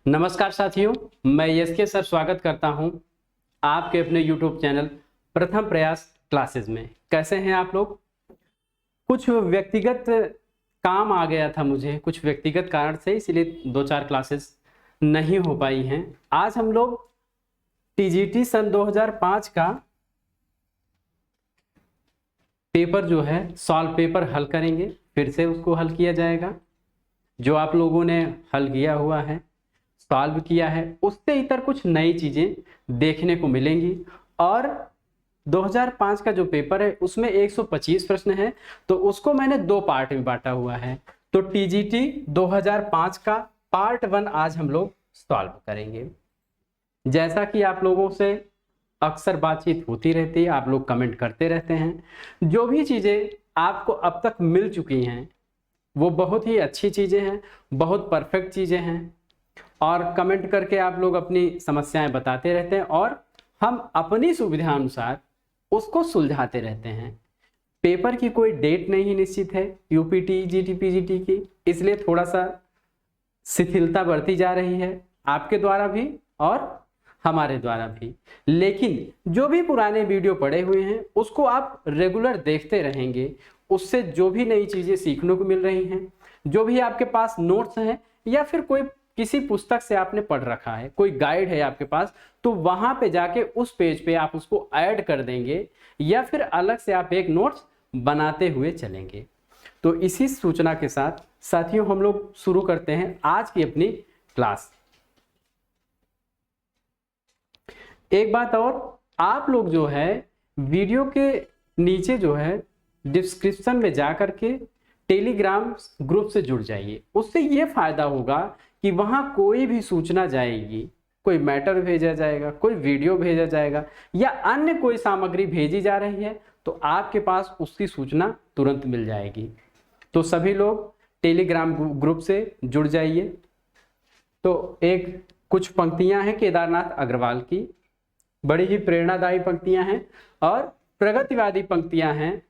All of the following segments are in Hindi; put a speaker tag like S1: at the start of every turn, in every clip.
S1: नमस्कार साथियों, मैं एसके सर स्वागत करता हूं आपके अपने YouTube चैनल प्रथम प्रयास क्लासेस में। कैसे हैं आप लोग? कुछ व्यक्तिगत काम आ गया था मुझे, कुछ व्यक्तिगत कारण से, इसलिए 2-4 क्लासेस नहीं हो पाई हैं। आज हम लोग टीजीटी सन 2005 का पेपर जो है सॉल्व पेपर हल करेंगे। फिर से उसको हल किया जाएगा। जो आप लोगों ने हल किया हुआ है, सॉल्व किया है, उससे इतर कुछ नई चीजें देखने को मिलेंगी। और 2005 का जो पेपर है उसमें 125 प्रश्न है, तो उसको मैंने 2 पार्ट में बांटा हुआ है। तो टीजीटी 2005 का पार्ट 1 आज हम लोग सॉल्व करेंगे। जैसा कि आप लोगों से अक्सर बातचीत होती रहती है, आप लोग कमेंट करते रहते हैं, जो भी चीजें आपको अब तक मिल चुकी हैं वो बहुत ही अच्छी चीजें हैं, बहुत परफेक्ट चीजें हैं। और कमेंट करके आप लोग अपनी समस्याएं बताते रहते हैं और हम अपनी सुविधा अनुसार उसको सुलझाते रहते हैं। पेपर की कोई डेट नहीं निश्चित है यूपीटी जीटी पीजीटी की, इसलिए थोड़ा सा शिथिलता बढ़ती जा रही है आपके द्वारा भी और हमारे द्वारा भी। लेकिन जो भी पुराने वीडियो पड़े हुए हैं उसको आप रेगुलर देखते रहेंगे, उससे जो भी नई चीजें सीखने को मिल रही हैं, जो भी आपके पास नोट्स हैं या फिर कोई किसी पुस्तक से आपने पढ़ रखा है, कोई गाइड है आपके पास, तो वहां पे जाके उस पेज पे आप उसको ऐड कर देंगे या फिर अलग से आप एक नोट्स बनाते हुए चलेंगे। तो इसी सूचना के साथ साथियों हम लोग शुरू करते हैं आज की अपनी क्लास। एक बात और, आप लोग जो है वीडियो के नीचे जो है डिस्क्रिप्शन में जा करके टेलीग्राम ग्रुप से जुड़ जाइए। उससे ये फायदा होगा कि वहां कोई भी सूचना जाएगी, कोई मैटर भेजा जाएगा, कोई वीडियो भेजा जाएगा या अन्य कोई सामग्री भेजी जा रही है, तो आपके पास उसकी सूचना तुरंत मिल जाएगी। तो सभी लोग टेलीग्राम ग्रुप से जुड़ जाइए। तो एक कुछ पंक्तियां हैं केदारनाथ अग्रवाल की, बड़ी ही प्रेरणादायी पंक्तियां हैं और प्रगतिवादी पंक्तियां हैं।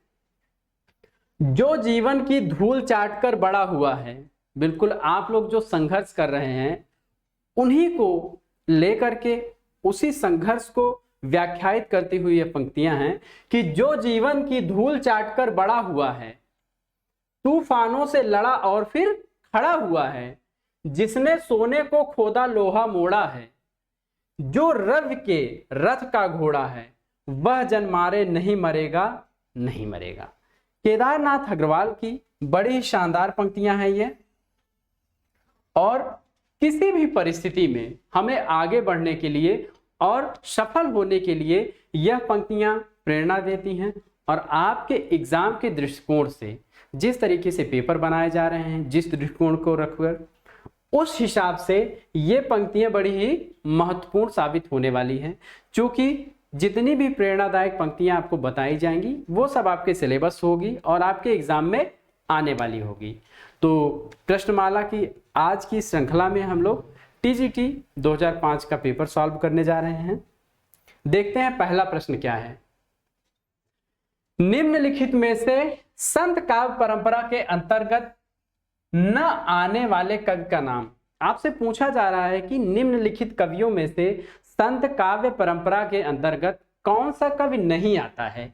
S1: जो जीवन की धूल चाटकर बड़ा हुआ है, बिल्कुल आप लोग जो संघर्ष कर रहे हैं उन्हीं को लेकर के उसी संघर्ष को व्याख्यायित करती हुई ये पंक्तियां हैं कि जो जीवन की धूल चाटकर बड़ा हुआ है, तूफानों से लड़ा और फिर खड़ा हुआ है, जिसने सोने को खोदा लोहा मोड़ा है, जो रवि के रथ का घोड़ा है, वह जन मारे नहीं मरेगा नहीं मरेगा। केदारनाथ अग्रवाल की बड़ी ही शानदार पंक्तियां हैं ये। और किसी भी परिस्थिति में हमें आगे बढ़ने के लिए और सफल होने के लिए यह पंक्तियां प्रेरणा देती हैं। और आपके एग्जाम के दृष्टिकोण से जिस तरीके से पेपर बनाए जा रहे हैं, जिस दृष्टिकोण को रखकर, उस हिसाब से ये पंक्तियां बड़ी ही महत्वपूर्ण साबित होने वाली हैं। क्योंकि जितनी भी प्रेरणादायक पंक्तियां आपको बताई जाएंगी वो सब आपके सिलेबस होगी और आपके एग्जाम में आने वाली होगी। तो प्रश्नमाला की आज की श्रृंखला में हम लोग टीजीटी 2005 का पेपर सॉल्व करने जा रहे हैं। देखते हैं पहला प्रश्न क्या है। निम्नलिखित में से संत काव्य परंपरा के अंतर्गत न आने वाले कवि का नाम। आपसे पूछा जा रहा है कि निम्नलिखित कवियों में से संत काव्य परंपरा के अंतर्गत कौन सा कवि नहीं आता है?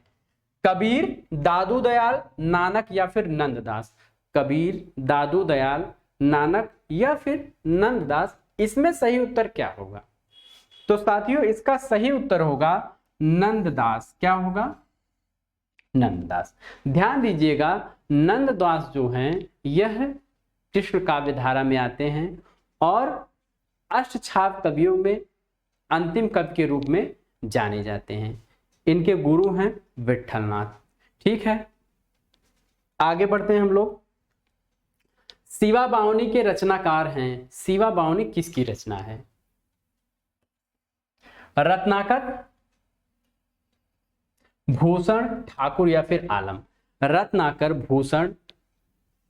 S1: कबीर, दादू दयाल, नानक या फिर नंददास। कबीर, दादू दयाल, नानक या फिर नंददास, इसमें सही उत्तर क्या होगा? तो साथियों इसका सही उत्तर होगा नंददास। क्या होगा? नंददास। ध्यान दीजिएगा, नंददास जो हैं यह कृष्ण काव्य धारा में आते हैं और अष्टछाप कवियों में अंतिम कवि के रूप में जाने जाते हैं। इनके गुरु हैं विठलनाथ। ठीक है, आगे बढ़ते हैं हम लोग। शिवा बावनी के रचनाकार हैं। शिवा बावनी किसकी रचना है? रत्नाकर, भूषण, ठाकुर या फिर आलम। रत्नाकर, भूषण,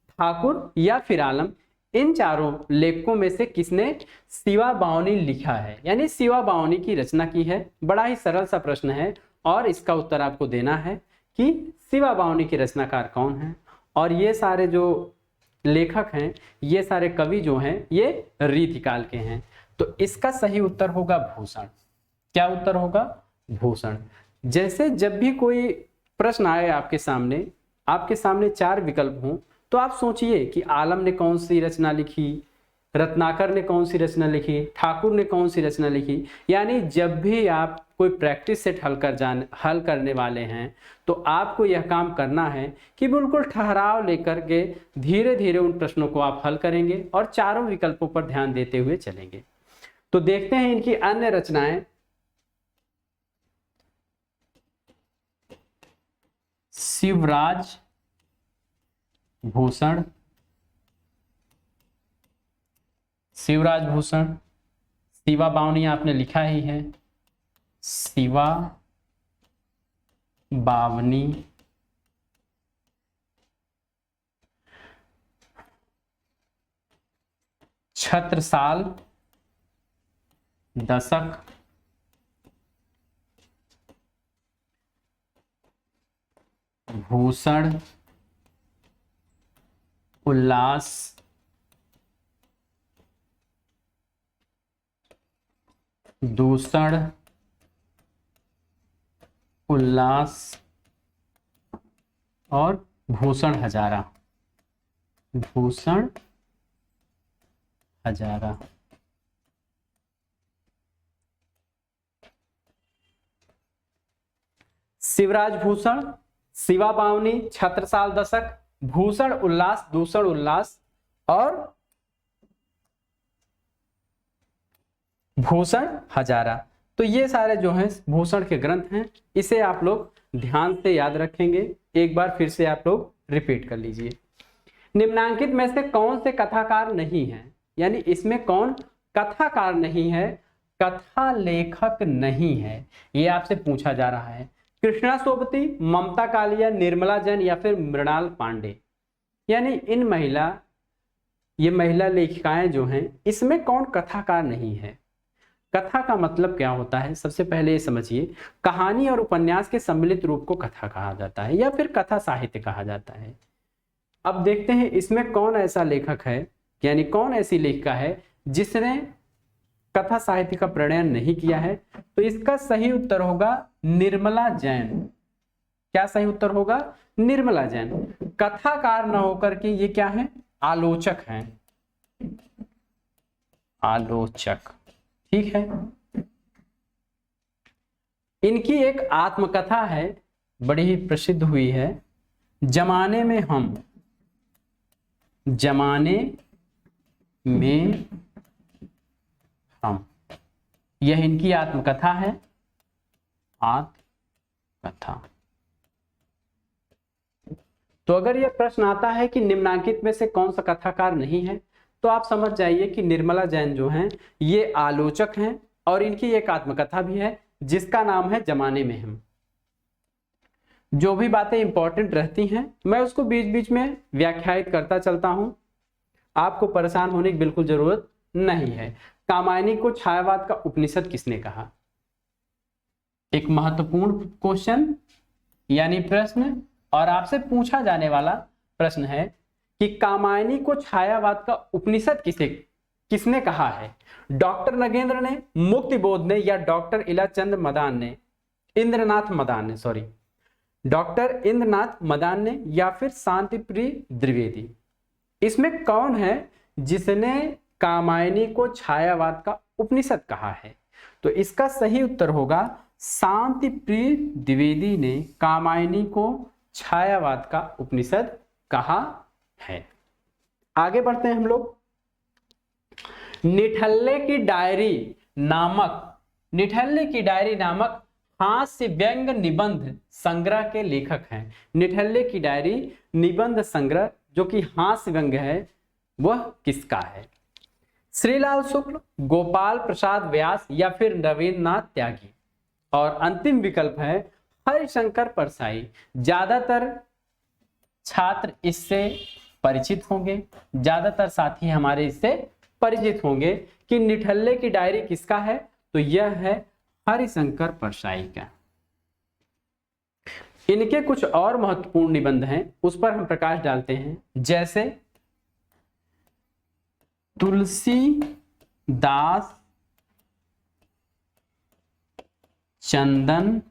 S1: ठाकुर या फिर आलम, इन चारों लेखकों में से किसने शिवा बावनी लिखा है, यानी शिवा बावनी की रचना की है? बड़ा ही सरल सा प्रश्न है और इसका उत्तर आपको देना है कि शिवा बावनी के रचनाकार कौन है। और ये सारे जो लेखक हैं, ये सारे कवि जो हैं ये रीतिकाल के हैं। तो इसका सही उत्तर होगा भूषण। क्या उत्तर होगा? भूषण। जैसे जब भी कोई प्रश्न आए आपके सामने 4 विकल्प हों, तो आप सोचिए कि आलम ने कौन सी रचना लिखी, रत्नाकर ने कौन सी रचना लिखी, ठाकुर ने कौन सी रचना लिखी। यानी जब भी आप कोई प्रैक्टिस सेट हल करने वाले हैं, तो आपको यह काम करना है कि बिल्कुल ठहराव लेकर के धीरे धीरे उन प्रश्नों को आप हल करेंगे और चारों विकल्पों पर ध्यान देते हुए चलेंगे। तो देखते हैं इनकी अन्य रचनाएं। शिवराज भूषण, शिवराज भूषण, शिवा बावनी आपने लिखा ही है, शिवा बावनी, छत्रसाल दशक, भूषण उल्लास, दूषण उल्लास और भूषण हजारा, भूषण हजारा। शिवराज भूषण, शिवा बावनी, छत्रसाल दशक, भूषण उल्लास, दूषण उल्लास और भूषण हजारा। तो ये सारे जो हैं भूषण के ग्रंथ हैं। इसे आप लोग ध्यान से याद रखेंगे। एक बार फिर से आप लोग रिपीट कर लीजिए। निम्नांकित में से कौन से कथाकार नहीं है, यानी इसमें कौन कथाकार नहीं है, कथा लेखक नहीं है, ये आपसे पूछा जा रहा है। कृष्णा सोबती, ममता कालिया, निर्मला जैन या फिर मृणाल पांडे। यानी ये महिला लेखिकाएं जो हैं, इसमें कौन कथाकार नहीं है। कथा का मतलब क्या होता है? सबसे पहले ये समझिए, कहानी और उपन्यास के सम्मिलित रूप को कथा कहा जाता है या फिर कथा साहित्य कहा जाता है। अब देखते हैं इसमें कौन ऐसा लेखक है, यानी कौन ऐसी लेखिका है जिसने कथा साहित्य का प्रणयन नहीं किया है। तो इसका सही उत्तर होगा निर्मला जैन। क्या सही उत्तर होगा? निर्मला जैन। कथाकार न होकर के ये क्या है? आलोचक हैं, आलोचक। ठीक है। इनकी एक आत्मकथा है, बड़ी ही प्रसिद्ध हुई है, जमाने में हम, जमाने में हम। यह इनकी आत्मकथा है, आत्मकथा। तो अगर यह प्रश्न आता है कि निम्नांकित में से कौन सा कथाकार नहीं है, तो आप समझ जाइए कि निर्मला जैन जो हैं ये आलोचक हैं और इनकी एक आत्मकथा भी है जिसका नाम है जमाने में हम। जो भी बातें इंपॉर्टेंट रहती हैं मैं उसको बीच बीच में व्याख्यायित करता चलता हूं, आपको परेशान होने की बिल्कुल जरूरत नहीं है। कामायनी को छायावाद का उपनिषद किसने कहा? एक महत्वपूर्ण क्वेश्चन यानी प्रश्न, और आपसे पूछा जाने वाला प्रश्न है कि कामायनी को छायावाद का उपनिषद किसने कहा है? डॉक्टर नगेंद्र ने, मुक्तिबोध ने या डॉक्टर इलाचंद मदान ने, इंद्रनाथ मदान ने, सॉरी, डॉक्टर इंद्रनाथ मदान ने या फिर शांतिप्रिय द्विवेदी। इसमें कौन है जिसने कामायनी को छायावाद का उपनिषद कहा है? तो इसका सही उत्तर होगा शांतिप्रिय द्विवेदी ने कामायनी को छायावाद का उपनिषद कहा है। आगे बढ़ते हैं हम लोग। निठल्ले की डायरी नामक हास्य व्यंग निबंध संग्रह के लेखक हैं। निठल्ले की डायरी निबंध संग्रह जो कि हास्य व्यंग है, वह किसका है? श्रीलाल शुक्ल, गोपाल प्रसाद व्यास या फिर रविन्द्रनाथ त्यागी। और अंतिम विकल्प है हरिशंकर परसाई। ज्यादातर छात्र इससे परिचित होंगे, ज्यादातर साथी हमारे इससे परिचित होंगे कि निठल्ले की डायरी किसका है? तो यह है हरिशंकर परसाई का। इनके कुछ और महत्वपूर्ण निबंध हैं, उस पर हम प्रकाश डालते हैं, जैसे तुलसीदास चंदन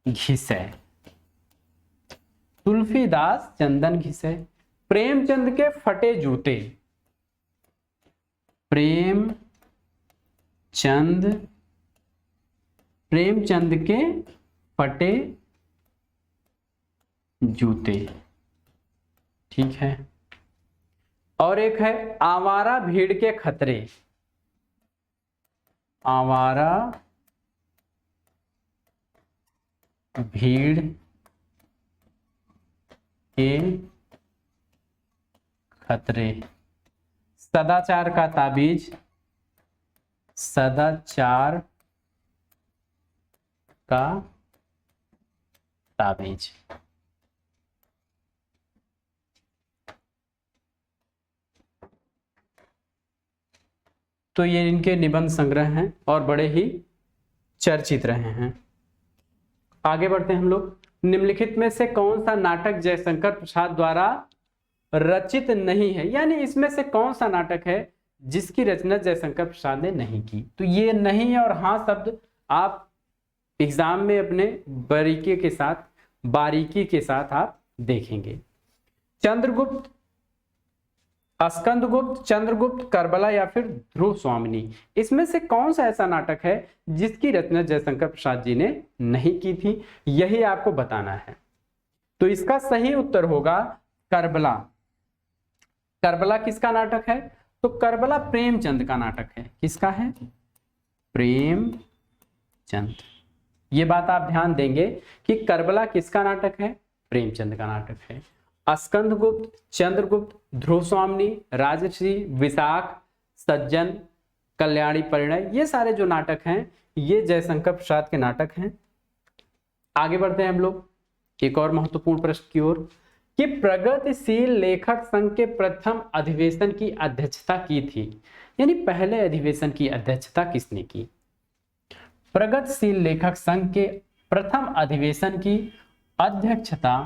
S1: घिसै, तुलसीदास चंदन घिसै। प्रेमचंद के फटे जूते, प्रेमचंद के फटे जूते। ठीक है। और एक है आवारा भीड़ के खतरे, आवारा भीड़ के खतरे। सदाचार का ताबीज, सदाचार का ताबीज। तो ये इनके निबंध संग्रह हैं और बड़े ही चर्चित रहे हैं। आगे बढ़ते हैं हम लोग। निम्नलिखित में से कौन सा नाटक जयशंकर प्रसाद द्वारा रचित नहीं है, यानी इसमें से कौन सा नाटक है जिसकी रचना जयशंकर प्रसाद ने नहीं की। तो ये नहीं और हाँ शब्द आप एग्जाम में अपने बारीकी के साथ आप देखेंगे। चंद्रगुप्त, स्कंदगुप्त, चंद्रगुप्त, करबला या फिर ध्रुव स्वामिनी, इसमें से कौन सा ऐसा नाटक है जिसकी रचना जयशंकर प्रसाद जी ने नहीं की थी, यही आपको बताना है। तो इसका सही उत्तर होगा करबला। करबला किसका नाटक है? तो करबला प्रेमचंद का नाटक है। किसका है? प्रेमचंद। ये बात आप ध्यान देंगे कि करबला किसका नाटक है? प्रेमचंद का नाटक है। स्कंदगुप्त, चंद्रगुप्त, ध्रुव स्वामिनी, राजश्री, विशाख, सज्जन, कल्याणी परिणय, ये सारे जो नाटक हैं ये जयशंकर प्रसाद के नाटक हैं। आगे बढ़ते हैं हम लोग एक और महत्वपूर्ण प्रश्न की ओर कि प्रगतिशील लेखक संघ के प्रथम अधिवेशन की अध्यक्षता की थी, यानी पहले अधिवेशन की अध्यक्षता किसने की? प्रगतिशील लेखक संघ के प्रथम अधिवेशन की अध्यक्षता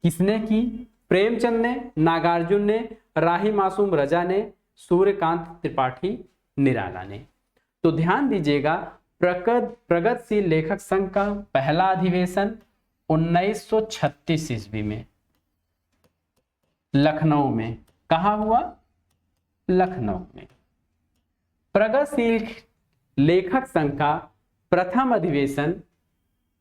S1: किसने की? प्रेमचंद ने, नागार्जुन ने, राही मासूम रजा ने, सूर्यकांत त्रिपाठी निराला ने। तो ध्यान दीजिएगा, प्रगतिशील लेखक संघ का पहला अधिवेशन 1936 ईस्वी में लखनऊ में। कहां हुआ? लखनऊ में। प्रगतिशील लेखक संघ का प्रथम अधिवेशन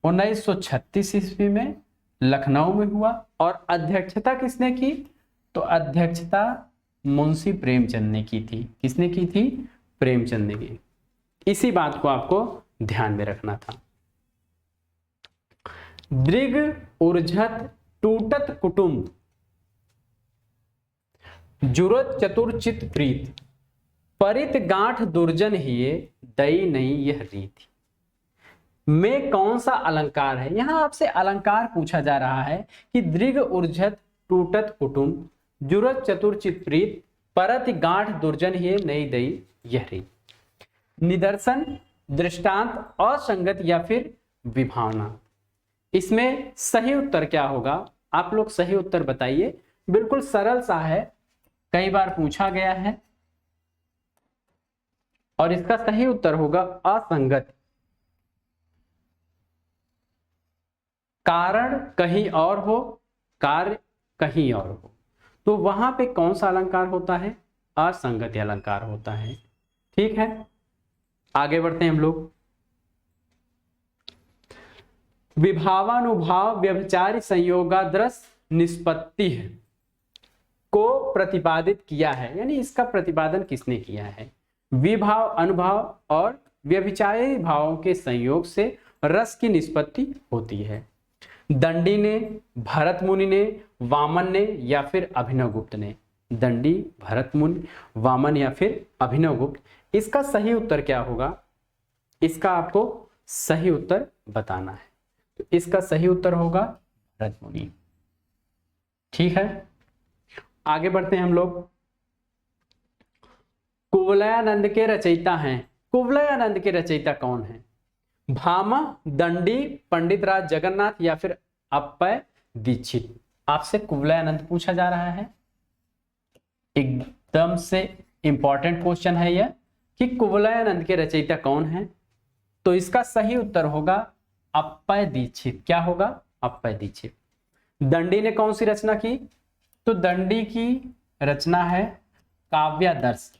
S1: 1936 ईस्वी में लखनऊ में हुआ और अध्यक्षता किसने की? तो अध्यक्षता मुंशी प्रेमचंद ने की थी। किसने की थी? प्रेमचंद ने की। इसी बात को आपको ध्यान में रखना था। दृग उर्झत टूटत कुटुंब, जुरत चतुर चित प्रीत, परित गांठ दुर्जन हिये, दई नहीं यह रीत में कौन सा अलंकार है? यहां आपसे अलंकार पूछा जा रहा है कि दृग उर्झत टूटत कुटुंब, जुरत चतुर चित प्रीत, परत गांठ दुर्जन हिये, नई दई यह रीत। निदर्शन, दृष्टांत, असंगत या फिर विभावना। इसमें सही उत्तर क्या होगा? आप लोग सही उत्तर बताइए। बिल्कुल सरल सा है, कई बार पूछा गया है और इसका सही उत्तर होगा असंगत। कारण कहीं और हो, कार्य कहीं और हो, तो वहां पे कौन सा अलंकार होता है? असंगत अलंकार होता है। ठीक है, आगे बढ़ते हैं हम लोग। विभावानुभाव व्यभिचारी संयोगादृश निष्पत्ति है को प्रतिपादित किया है, यानी इसका प्रतिपादन किसने किया है? विभाव, अनुभाव और व्यभिचारी भावों के संयोग से रस की निष्पत्ति होती है। दंडी ने, भरत मुनि ने, वामन ने या फिर अभिनव गुप्त ने? दंडी, भरत मुनि, वामन या फिर अभिनव गुप्त। इसका सही उत्तर क्या होगा? इसका आपको सही उत्तर बताना है। तो इसका सही उत्तर होगा भरत मुनि। ठीक है, आगे बढ़ते हैं हम लोग। कुवलयानंद के रचयिता हैं। कुवलयानंद के रचयिता कौन है? भामा, दंडी, पंडित राज जगन्नाथ या फिर अप्पय दीक्षित। आपसे कुवलयानंद पूछा जा रहा है, एकदम से इंपॉर्टेंट क्वेश्चन है यह कि कुवलयानंद के रचयिता कौन है? तो इसका सही उत्तर होगा अप्पय दीक्षित। क्या होगा? अप्पय दीक्षित। दंडी ने कौन सी रचना की? तो दंडी की रचना है काव्यादर्श।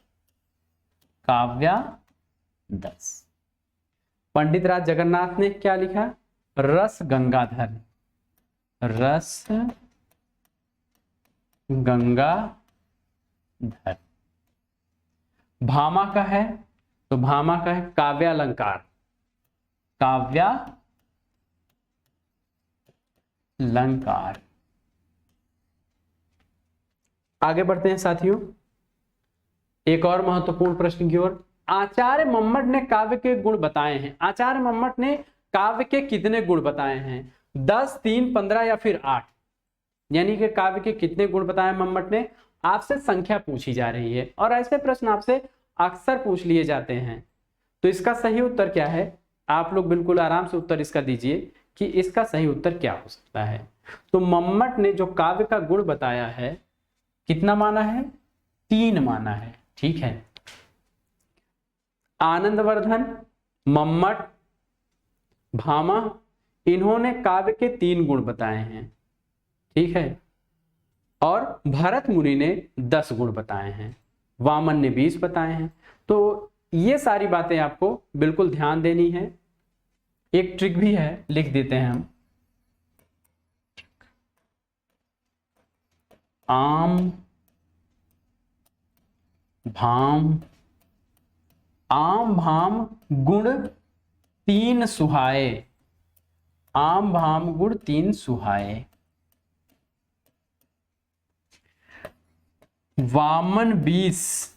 S1: काव्यादर्श। पंडित राज जगन्नाथ ने क्या लिखा? रस गंगाधर। रस गंगाधर। भामा का है, तो भामा का है काव्यालंकार। काव्यालंकार। आगे बढ़ते हैं साथियों एक और महत्वपूर्ण प्रश्न की ओर। आचार्य मम्मट ने काव्य के गुण बताए हैं। आचार्य मम्मट ने काव्य के कितने गुण बताए हैं? 10, 3, 15 या फिर 8? यानी कि काव्य के कितने गुण बताए मम्मट ने? आपसे संख्या पूछी जा रही है और ऐसे प्रश्न आपसे अक्सर पूछ लिए जाते हैं। तो इसका सही उत्तर क्या है? आप लोग बिल्कुल आराम से उत्तर इसका दीजिए कि इसका सही उत्तर क्या हो सकता है। तो मम्मट ने जो काव्य का गुण बताया है कितना माना है? 3 माना है। ठीक है। आनंदवर्धन, मम्मट, भामा, इन्होंने काव्य के 3 गुण बताए हैं। ठीक है। और भरत मुनि ने 10 गुण बताए हैं, वामन ने 20 बताए हैं। तो ये सारी बातें आपको बिल्कुल ध्यान देनी है। एक ट्रिक भी है, लिख देते हैं हम। आम भाम गुण 3 सुहाए। आम भाम गुण 3 सुहाए। वामन 20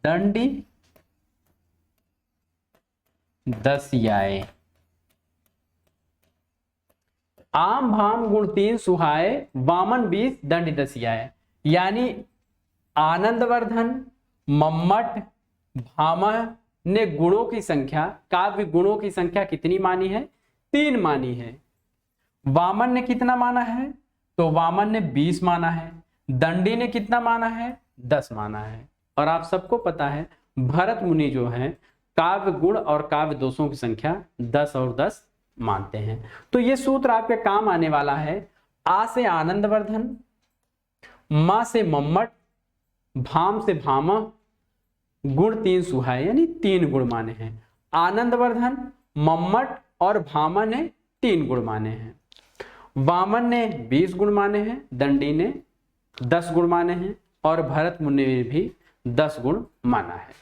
S1: दंडी 10 आए। आम भाम गुण 3 सुहाए, वामन 20 दंडी 10 आए। यानी आनंदवर्धन, मम्मट, भामा ने गुणों की संख्या, काव्य गुणों की संख्या कितनी मानी है? 3 मानी है। वामन ने कितना माना है? तो वामन ने 20 माना है। दंडी ने कितना माना है? 10 माना है। और आप सबको पता है भरत मुनि जो है काव्य गुण और काव्य दोषों की संख्या 10 और 10 मानते हैं। तो ये सूत्र आपके काम आने वाला है। आ से आनंदवर्धन, मा से मम्मट, भाम से भामा, गुण 3 सुहाए, यानी 3 गुण माने हैं। आनंदवर्धन, मम्मट और भामा ने 3 गुण माने हैं। वामन ने 20 गुण माने हैं, दंडी ने 10 गुण माने हैं और भरत मुनि ने भी 10 गुण माना है।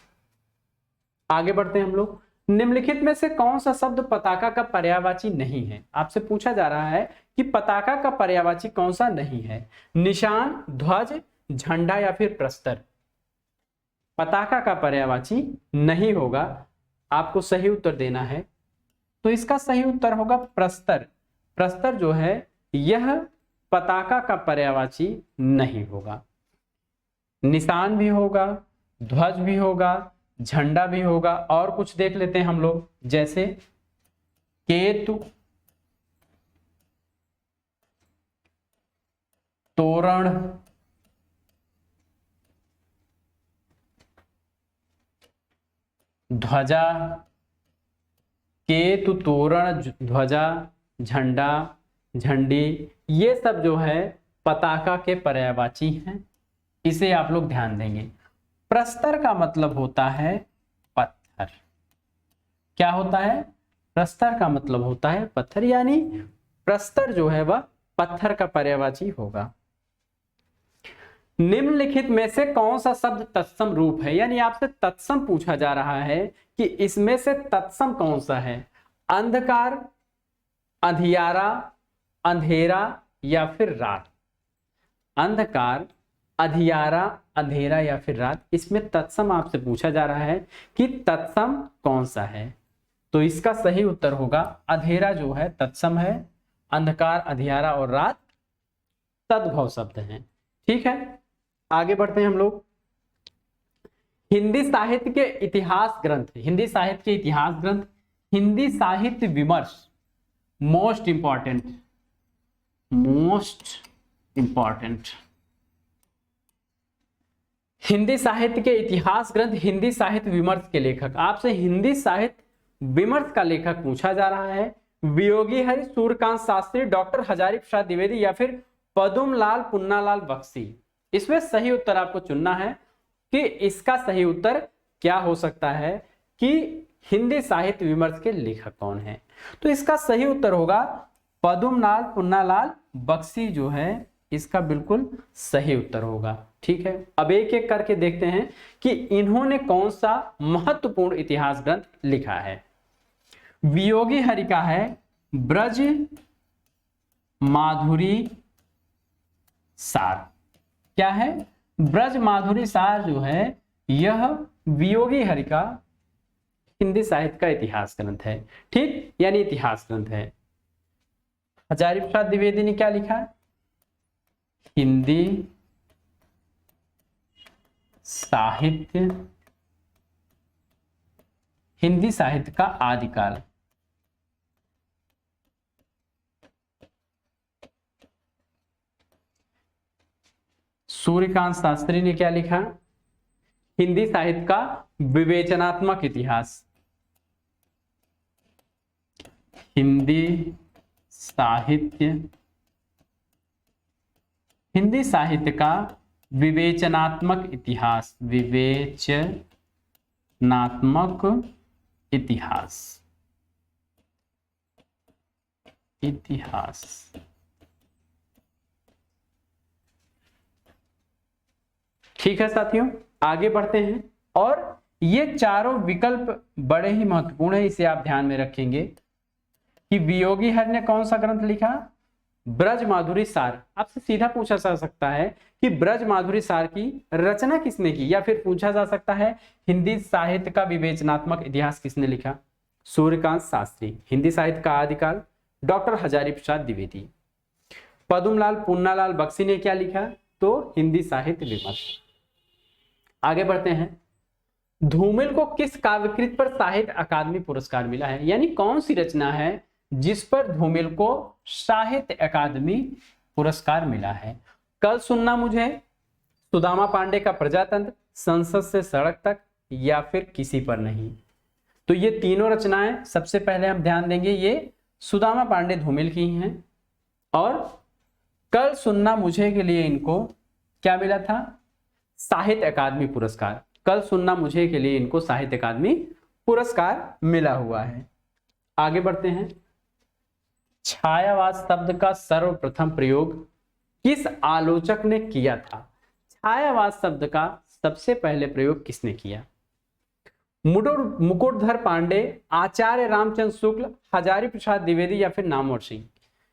S1: आगे बढ़ते हैं हम लोग। निम्नलिखित में से कौन सा शब्द पताका का पर्यायवाची नहीं है? आपसे पूछा जा रहा है कि पताका का पर्यायवाची कौन सा नहीं है? निशान, ध्वज, झंडा या फिर प्रस्तर? पताका का पर्यायवाची नहीं होगा। आपको सही उत्तर देना है। तो इसका सही उत्तर होगा प्रस्तर। प्रस्तर जो है यह पताका का पर्यायवाची नहीं होगा। निशान भी होगा, ध्वज भी होगा, झंडा भी होगा और कुछ देख लेते हैं हम लोग, जैसे केतु, तोरण, ध्वजा, केतु, तोरण, ध्वजा, झंडा, झंडी, ये सब जो है पताका के पर्यायवाची हैं। इसे आप लोग ध्यान देंगे। प्रस्तर का मतलब होता है पत्थर। क्या होता है? प्रस्तर का मतलब होता है पत्थर, यानी प्रस्तर जो है वह पत्थर का पर्यायवाची होगा। निम्नलिखित में से कौन सा शब्द तत्सम रूप है? यानी आपसे तत्सम पूछा जा रहा है कि इसमें से तत्सम कौन सा है? अंधकार, अंधियारा, अंधेरा या फिर रात? अंधकार, अंधियारा, अंधेरा या फिर रात, इसमें तत्सम आपसे पूछा जा रहा है कि तत्सम कौन सा है। तो इसका सही उत्तर होगा अंधेरा जो है तत्सम है, अंधकार, अंधियारा और रात तद्भव शब्द हैं। ठीक है, आगे बढ़ते हैं हम लोग। हिंदी साहित्य के इतिहास ग्रंथ, हिंदी साहित्य के इतिहास ग्रंथ, हिंदी साहित्य विमर्श, मोस्ट इंपॉर्टेंट हिंदी साहित्य के इतिहास ग्रंथ हिंदी साहित्य विमर्श के लेखक, आपसे हिंदी साहित्य विमर्श का लेखक पूछा जा रहा है। वियोगी हरि, सूर्यकांत शास्त्री, डॉक्टर हजारी प्रसाद द्विवेदी या फिर पद्मलाल पुन्नालाल बख्शी। इसमें सही उत्तर आपको चुनना है कि इसका सही उत्तर क्या हो सकता है कि हिंदी साहित्य विमर्श के लेखक कौन है। तो इसका सही उत्तर होगा पद्मलाल पुन्नालाल बख्शी जो है इसका बिल्कुल सही उत्तर होगा। ठीक है, अब एक एक करके देखते हैं कि इन्होंने कौन सा महत्वपूर्ण इतिहास ग्रंथ लिखा है। वियोगी हरि का है ब्रज माधुरी सार। क्या है? ब्रज माधुरी सार जो है यह वियोगी हरि का हिंदी साहित्य का इतिहास ग्रंथ है। ठीक, यानी इतिहास ग्रंथ है। हजारी प्रसाद द्विवेदी ने क्या लिखा? हिंदी साहित्य का आदिकाल। सूर्यकांत शास्त्री ने क्या लिखा? हिंदी साहित्य का विवेचनात्मक इतिहास। हिंदी साहित्य का विवेचनात्मक इतिहास। इतिहास। ठीक है साथियों, आगे बढ़ते हैं। और ये चारों विकल्प बड़े ही महत्वपूर्ण है, इसे आप ध्यान में रखेंगे कि वियोगी हरि ने कौन सा ग्रंथ लिखा? ब्रज माधुरी सार। आपसे सीधा पूछा जा सकता है कि ब्रज माधुरी सार की रचना किसने की, या फिर पूछा जा सकता है हिंदी साहित्य का विवेचनात्मक इतिहास किसने लिखा? सूर्यकांत शास्त्री। हिंदी साहित्य का आदिकाल डॉक्टर हजारी प्रसाद द्विवेदी। पद्मलाल पुन्नालाल बख्शी ने क्या लिखा? तो हिंदी साहित्य विमर्श। आगे बढ़ते हैं। धूमिल को किस काव्यकृत पर साहित्य अकादमी पुरस्कार मिला है? यानी कौन सी रचना है जिस पर धूमिल को साहित्य अकादमी पुरस्कार मिला है? कल सुनना मुझे, सुदामा पांडे का प्रजातंत्र, संसद से सड़क तक, या फिर किसी पर नहीं। तो ये तीनों रचनाएं सबसे पहले हम ध्यान देंगे, ये सुदामा पांडे धूमिल की हैं। और कल सुनना मुझे के लिए इनको क्या मिला था? साहित्य अकादमी पुरस्कार। कल सुनना मुझे के लिए इनको साहित्य अकादमी पुरस्कार मिला हुआ है। आगे बढ़ते हैं। छायावाद शब्द का सर्वप्रथम प्रयोग किस आलोचक ने किया था? छायावाद शब्द का सबसे पहले प्रयोग किसने किया? मुकुटधर पांडे, आचार्य रामचंद्र शुक्ल, हजारी प्रसाद द्विवेदी या फिर नामवर सिंह।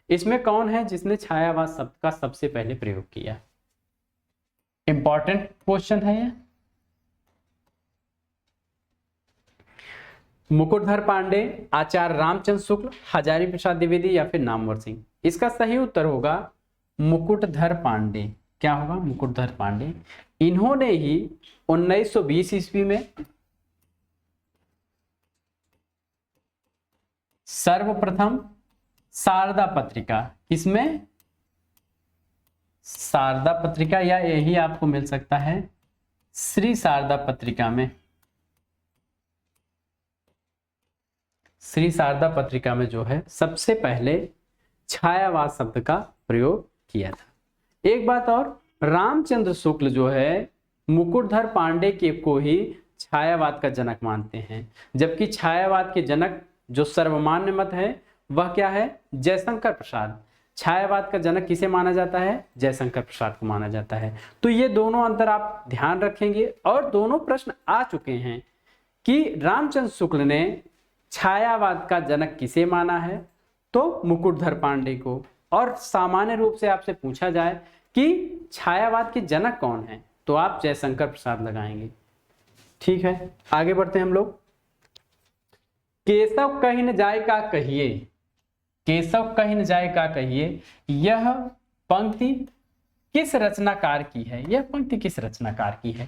S1: इसमें कौन है जिसने छायावाद शब्द का सबसे पहले प्रयोग किया? इंपॉर्टेंट क्वेश्चन है ये। मुकुटधर पांडे, आचार्य रामचंद्र शुक्ल, हजारी प्रसाद द्विवेदी या फिर नामवर सिंह। इसका सही उत्तर होगा मुकुटधर पांडे। क्या होगा? मुकुटधर पांडे। इन्होंने ही 1920 ईस्वी में सर्वप्रथम शारदा पत्रिका, किसमें? शारदा पत्रिका, या यही आपको मिल सकता है श्री शारदा पत्रिका में। श्री शारदा पत्रिका में जो है सबसे पहले छायावाद शब्द का प्रयोग किया था। एक बात और, रामचंद्र शुक्ल जो है मुकुटधर पांडे के को ही छायावाद का जनक मानते हैं, जबकि छायावाद के जनक जो सर्वमान्य मत है वह क्या है? जयशंकर प्रसाद। छायावाद का जनक किसे माना जाता है? जयशंकर प्रसाद को माना जाता है। तो ये दोनों अंतर आप ध्यान रखेंगे। और दोनों प्रश्न आ चुके हैं कि रामचंद्र शुक्ल ने छायावाद का जनक किसे माना है? तो मुकुटधर पांडे को। और सामान्य रूप से आपसे पूछा जाए कि छायावाद के जनक कौन है, तो आप जयशंकर प्रसाद लगाएंगे। ठीक है, आगे बढ़ते हैं हम लोग। केशव कहीं न जाए का कहिए, केशव कहीं न जाए का कहिए, यह पंक्ति किस रचनाकार की है? यह पंक्ति किस रचनाकार की है?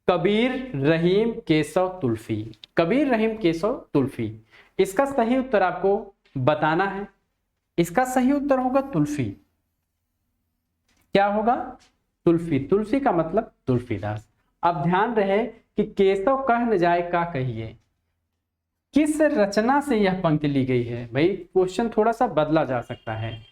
S1: कबीर, रहीम, केशव, तुलसी। कबीर, रहीम, केशव, तुलसी। इसका सही उत्तर आपको बताना है। इसका सही उत्तर होगा तुलसी। क्या होगा? तुलसी। तुलसी का मतलब तुलसीदास। अब ध्यान रहे कि केशव कह न जाए का कहिए, किस रचना से यह पंक्ति ली गई है। भाई क्वेश्चन थोड़ा सा बदला जा सकता है।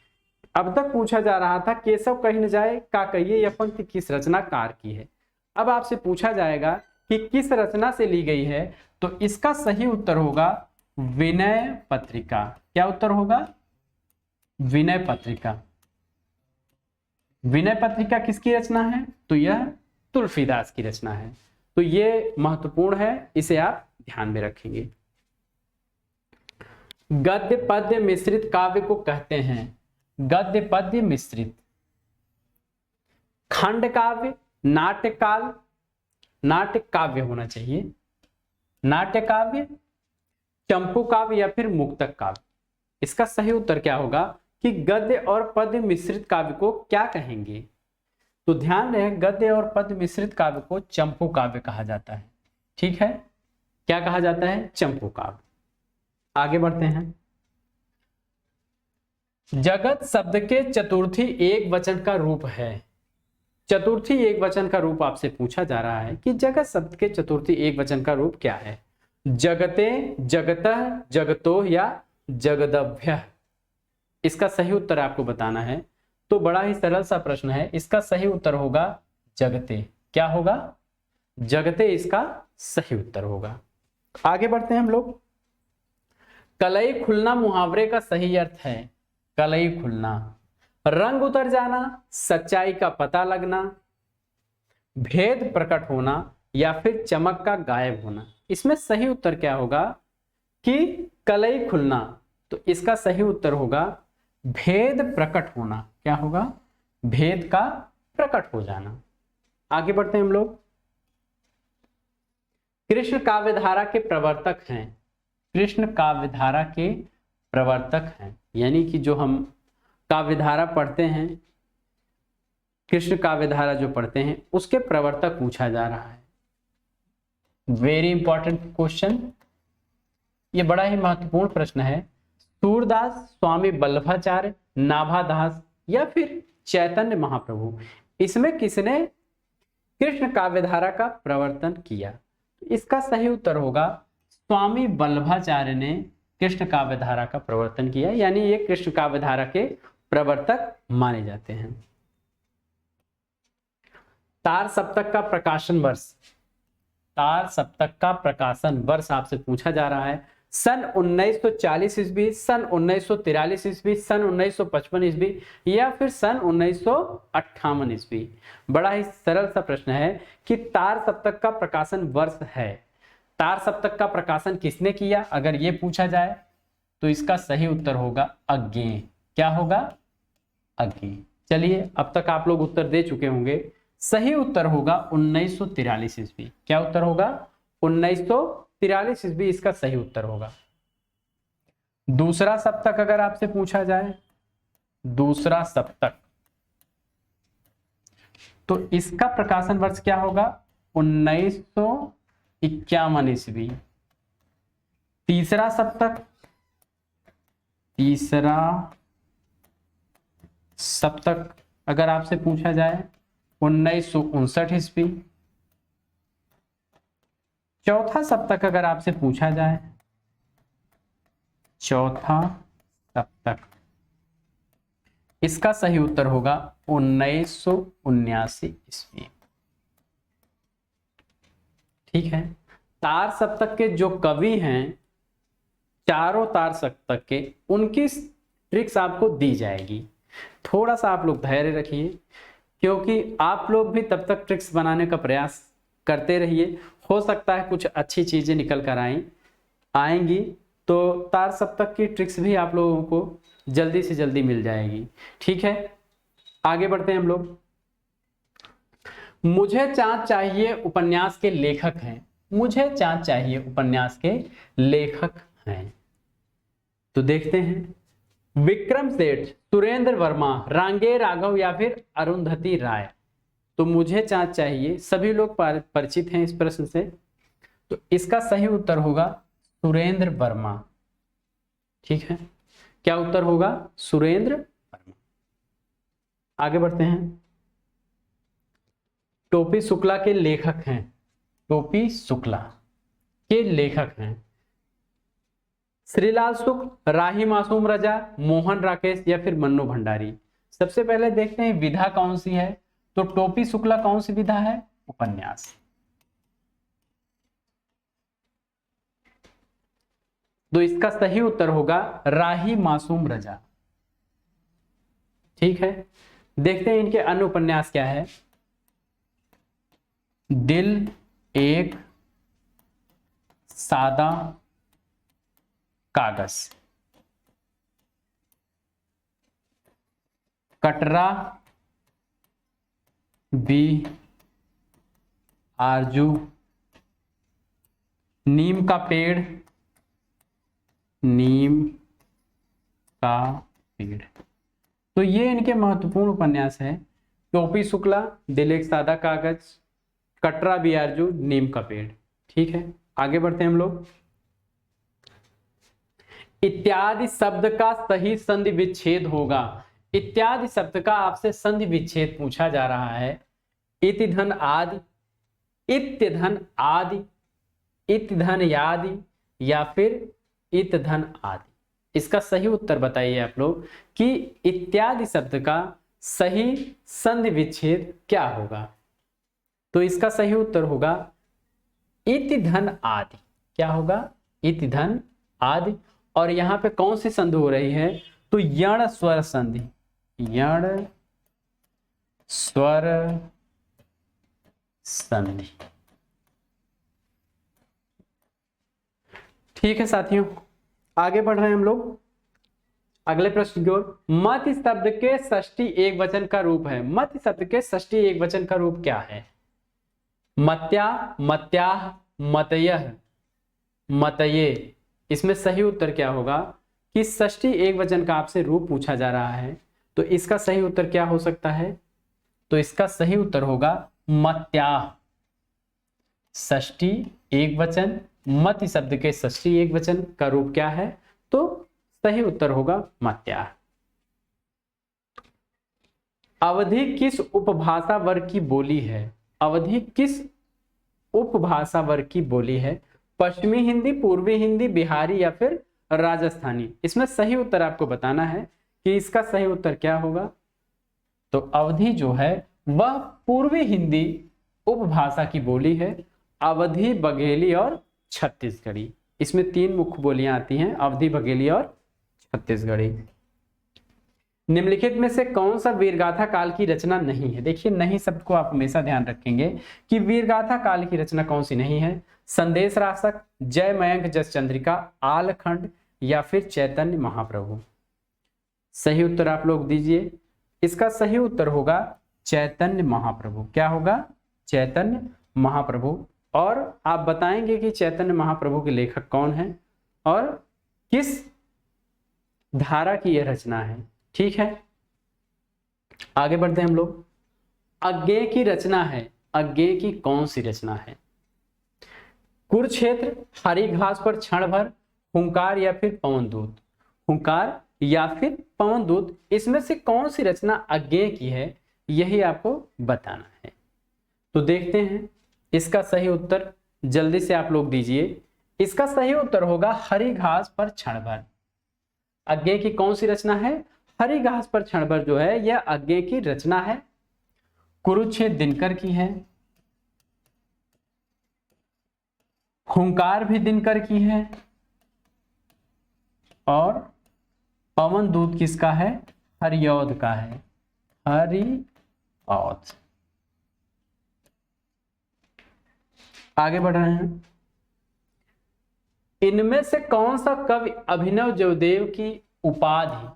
S1: अब तक पूछा जा रहा था केशव कह न जाए का कहिए यह पंक्ति किस रचनाकार की है। अब आपसे पूछा जाएगा कि किस रचना से ली गई है, तो इसका सही उत्तर होगा विनय पत्रिका। क्या उत्तर होगा? विनय पत्रिका। विनय पत्रिका किसकी रचना है? तो यह तुलसीदास की रचना है। तो ये महत्वपूर्ण है, इसे आप ध्यान में रखेंगे। गद्य पद्य मिश्रित काव्य को कहते हैं, गद्य पद्य मिश्रित, खंड काव्य, नाट्य काव्य, नाट्य काव्य होना चाहिए, नाट्य काव्य, चंपू काव्य या फिर मुक्तक काव्य। इसका सही उत्तर क्या होगा कि गद्य और पद्य मिश्रित काव्य को क्या कहेंगे? तो ध्यान रहे गद्य और पद्य मिश्रित काव्य को चंपू काव्य कहा जाता है। ठीक है, क्या कहा जाता है? चंपू काव्य। आगे बढ़ते हैं। जगत शब्द के चतुर्थी एक वचन का रूप है। चतुर्थी एक वचन का रूप आपसे पूछा जा रहा है कि जगत शब्द के चतुर्थी एक वचन का रूप क्या है? जगते, जगतः, जगतो या जगदभ्य। इसका सही उत्तर आपको बताना है। तो बड़ा ही सरल सा प्रश्न है, इसका सही उत्तर होगा जगते। क्या होगा? जगते इसका सही उत्तर होगा। आगे बढ़ते हैं हम लोग। कलई खुलना मुहावरे का सही अर्थ है। कलई खुलना, रंग उतर जाना, सच्चाई का पता लगना, भेद प्रकट होना या फिर चमक का गायब होना। इसमें सही उत्तर क्या होगा कि कलई खुलना। तो इसका सही उत्तर होगा भेद प्रकट होना। क्या होगा? भेद का प्रकट हो जाना। आगे बढ़ते हैं हम लोग। कृष्ण काव्यधारा के प्रवर्तक हैं। कृष्ण काव्यधारा के प्रवर्तक हैं, यानी कि जो हम काव्यधारा पढ़ते हैं, कृष्ण काव्यधारा जो पढ़ते हैं उसके प्रवर्तक पूछा जा रहा है। वेरी इंपॉर्टेंट क्वेश्चन, ये बड़ा ही महत्वपूर्ण प्रश्न है। सूरदास, स्वामी वल्लभाचार्य, नाभादास या फिर चैतन्य महाप्रभु, इसमें किसने कृष्ण काव्यधारा का प्रवर्तन किया? इसका सही उत्तर होगा स्वामी वल्लभाचार्य ने कृष्ण काव्यधारा का प्रवर्तन किया, यानी ये कृष्ण काव्यधारा के प्रवर्तक माने जाते हैं। तार सप्तक का प्रकाशन वर्ष। तार सप्तक का प्रकाशन वर्ष आपसे पूछा जा रहा है। सन 1940 ईस्वी, सन 1943 ईस्वी, सन 1955 ईस्वी या फिर सन 1958 ईस्वी। बड़ा ही सरल सा प्रश्न है कि तार सप्तक का प्रकाशन वर्ष है। तार सप्तक का प्रकाशन किसने किया अगर ये पूछा जाए, तो इसका सही उत्तर होगा अज्ञेय। क्या होगा? अज्ञेय। चलिए, अब तक आप लोग उत्तर दे चुके होंगे। सही उत्तर होगा 1943 ईस्वी। क्या उत्तर होगा? 1943 ईस्वी इसका सही उत्तर होगा। दूसरा सप्तक अगर आपसे पूछा जाए, दूसरा सप्तक, तो इसका प्रकाशन वर्ष क्या होगा? 1951 ईस्वी। तीसरा सप्तक, तीसरा सप्तक अगर आपसे पूछा जाए 1959 ईस्वी। चौथा सप्तक अगर आपसे पूछा जाए, चौथा सप्तक, इसका सही उत्तर होगा 1979 ईस्वी। ठीक है, तार सप्तक के जो कवि हैं, चारों तार सप्तक के, उनकी ट्रिक्स आपको दी जाएगी। थोड़ा सा आप लोग धैर्य रखिए, क्योंकि आप लोग भी तब तक ट्रिक्स बनाने का प्रयास करते रहिए। हो सकता है कुछ अच्छी चीजें निकल कर आएंगी, तो तार सप्तक की ट्रिक्स भी आप लोगों को जल्दी से जल्दी मिल जाएगी। ठीक है, आगे बढ़ते हैं हम लोग। मुझे चाँद चाहिए उपन्यास के लेखक हैं। मुझे चाँद चाहिए उपन्यास के लेखक हैं, तो देखते हैं। विक्रम सेठ, सुरेंद्र वर्मा, रांगे राघव या फिर अरुंधति राय। तो मुझे चाँद चाहिए, सभी लोग परिचित हैं इस प्रश्न से, तो इसका सही उत्तर होगा सुरेंद्र वर्मा। ठीक है, क्या उत्तर होगा? सुरेंद्र वर्मा। आगे बढ़ते हैं। टोपी शुक्ला के लेखक हैं? टोपी शुक्ला के लेखक हैं श्रीलाल शुक्ल, राही मासूम रजा, मोहन राकेश या फिर मन्नू भंडारी। सबसे पहले देखते हैं विधा कौन सी है। तो टोपी शुक्ला कौन सी विधा है? उपन्यास। तो इसका सही उत्तर होगा राही मासूम रजा। ठीक है, देखते हैं इनके अन्य उपन्यास क्या है। दिल एक सादा कागज, कटरा बी आरजू, नीम का पेड़, नीम का पेड़। तो ये इनके महत्वपूर्ण उपन्यास है। टोपी शुक्ला, दिल एक सादा कागज, कटरा बी आरजू, नीम का पेड़। ठीक है, आगे बढ़ते हैं हम लोग। इत्यादि शब्द का सही संधि विच्छेद होगा। इत्यादि शब्द का आपसे संधि विच्छेद पूछा जा रहा है। इति धन आदि, इत्य धन आदि, इत धन यादि या फिर इत धन आदि। इसका सही उत्तर बताइए आप लोग कि इत्यादि शब्द का सही संधि विच्छेद क्या होगा। तो इसका सही उत्तर होगा इति धन आदि। क्या होगा? इति धन आदि। और यहां पे कौन सी संधि हो रही है? तो यण स्वर संधि, यण स्वर संधि। ठीक है साथियों, आगे बढ़ रहे हैं हम लोग अगले प्रश्न की ओर। मत शब्द के षष्ठी एक वचन का रूप है। मत शब्द के षष्ठी एक वचन का रूप क्या है? मत्या, मत्याह, मतयः, मतये। इसमें सही उत्तर क्या होगा कि षष्ठी एक वचन का आपसे रूप पूछा जा रहा है। तो इसका सही उत्तर क्या हो सकता है? तो इसका सही उत्तर होगा मत्याह। षष्ठी एक वचन, मत शब्द के षष्ठी एक वचन का रूप क्या है? तो सही उत्तर होगा मत्याह। अवधि किस उपभाषा वर्ग की बोली है? अवधि किस उपभाषा वर्ग की बोली है? पश्चिमी हिंदी, पूर्वी हिंदी, बिहारी या फिर राजस्थानी। इसमें सही उत्तर आपको बताना है कि इसका सही उत्तर क्या होगा। तो अवधि जो है वह पूर्वी हिंदी उपभाषा की बोली है। अवधी, बघेली और छत्तीसगढ़ी। इसमें तीन मुख्य बोलियां आती हैं, अवधी, बघेली और छत्तीसगढ़ी। निम्नलिखित में से कौन सा वीरगाथा काल की रचना नहीं है? देखिए, नहीं शब्द को आप हमेशा ध्यान रखेंगे कि वीरगाथा काल की रचना कौन सी नहीं है। संदेश राशक, जय मयंक जस चंद्रिका, आलखंड या फिर चैतन्य महाप्रभु। सही उत्तर आप लोग दीजिए। इसका सही उत्तर होगा चैतन्य महाप्रभु। क्या होगा? चैतन्य महाप्रभु। और आप बताएंगे कि चैतन्य महाप्रभु के लेखक कौन है और किस धारा की यह रचना है। ठीक है, आगे बढ़ते हैं हम लोग। अज्ञेय की रचना है। अज्ञेय की कौन सी रचना है? कुरुक्षेत्र, हरी घास पर क्षण भर, हुंकार या फिर पवनदूत। हुंकार या फिर पवनदूत, इसमें से कौन सी रचना अज्ञेय की है, यही आपको बताना है। तो देखते हैं इसका सही उत्तर जल्दी से आप लोग दीजिए। इसका सही उत्तर होगा हरी घास पर क्षण भर। अज्ञेय की कौन सी रचना है? हरी घास पर क्षण भर जो है यह अज्ञेय की रचना है। कुरुक्षेत्र दिनकर की है, हुंकार भी दिनकर की है और पवन दूत किसका है? हरिऔध का है, हरिऔध। आगे बढ़ रहे हैं। इनमें से कौन सा कवि अभिनव जयदेव की उपाधि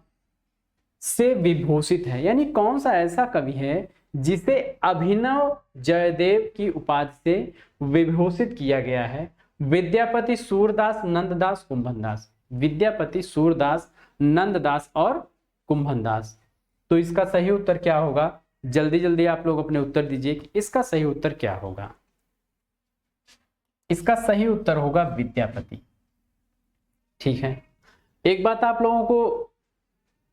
S1: से विभूषित है? यानी कौन सा ऐसा कवि है जिसे अभिनव जयदेव की उपाधि से विभूषित किया गया है? विद्यापति, सूरदास, नंददास, कुंभनदास। विद्यापति, सूरदास, नंददास और कुंभनदास। तो इसका सही उत्तर क्या होगा? जल्दी जल्दी आप लोग अपने उत्तर दीजिए कि इसका सही उत्तर क्या होगा। इसका सही उत्तर होगा विद्यापति। ठीक है, एक बात आप लोगों को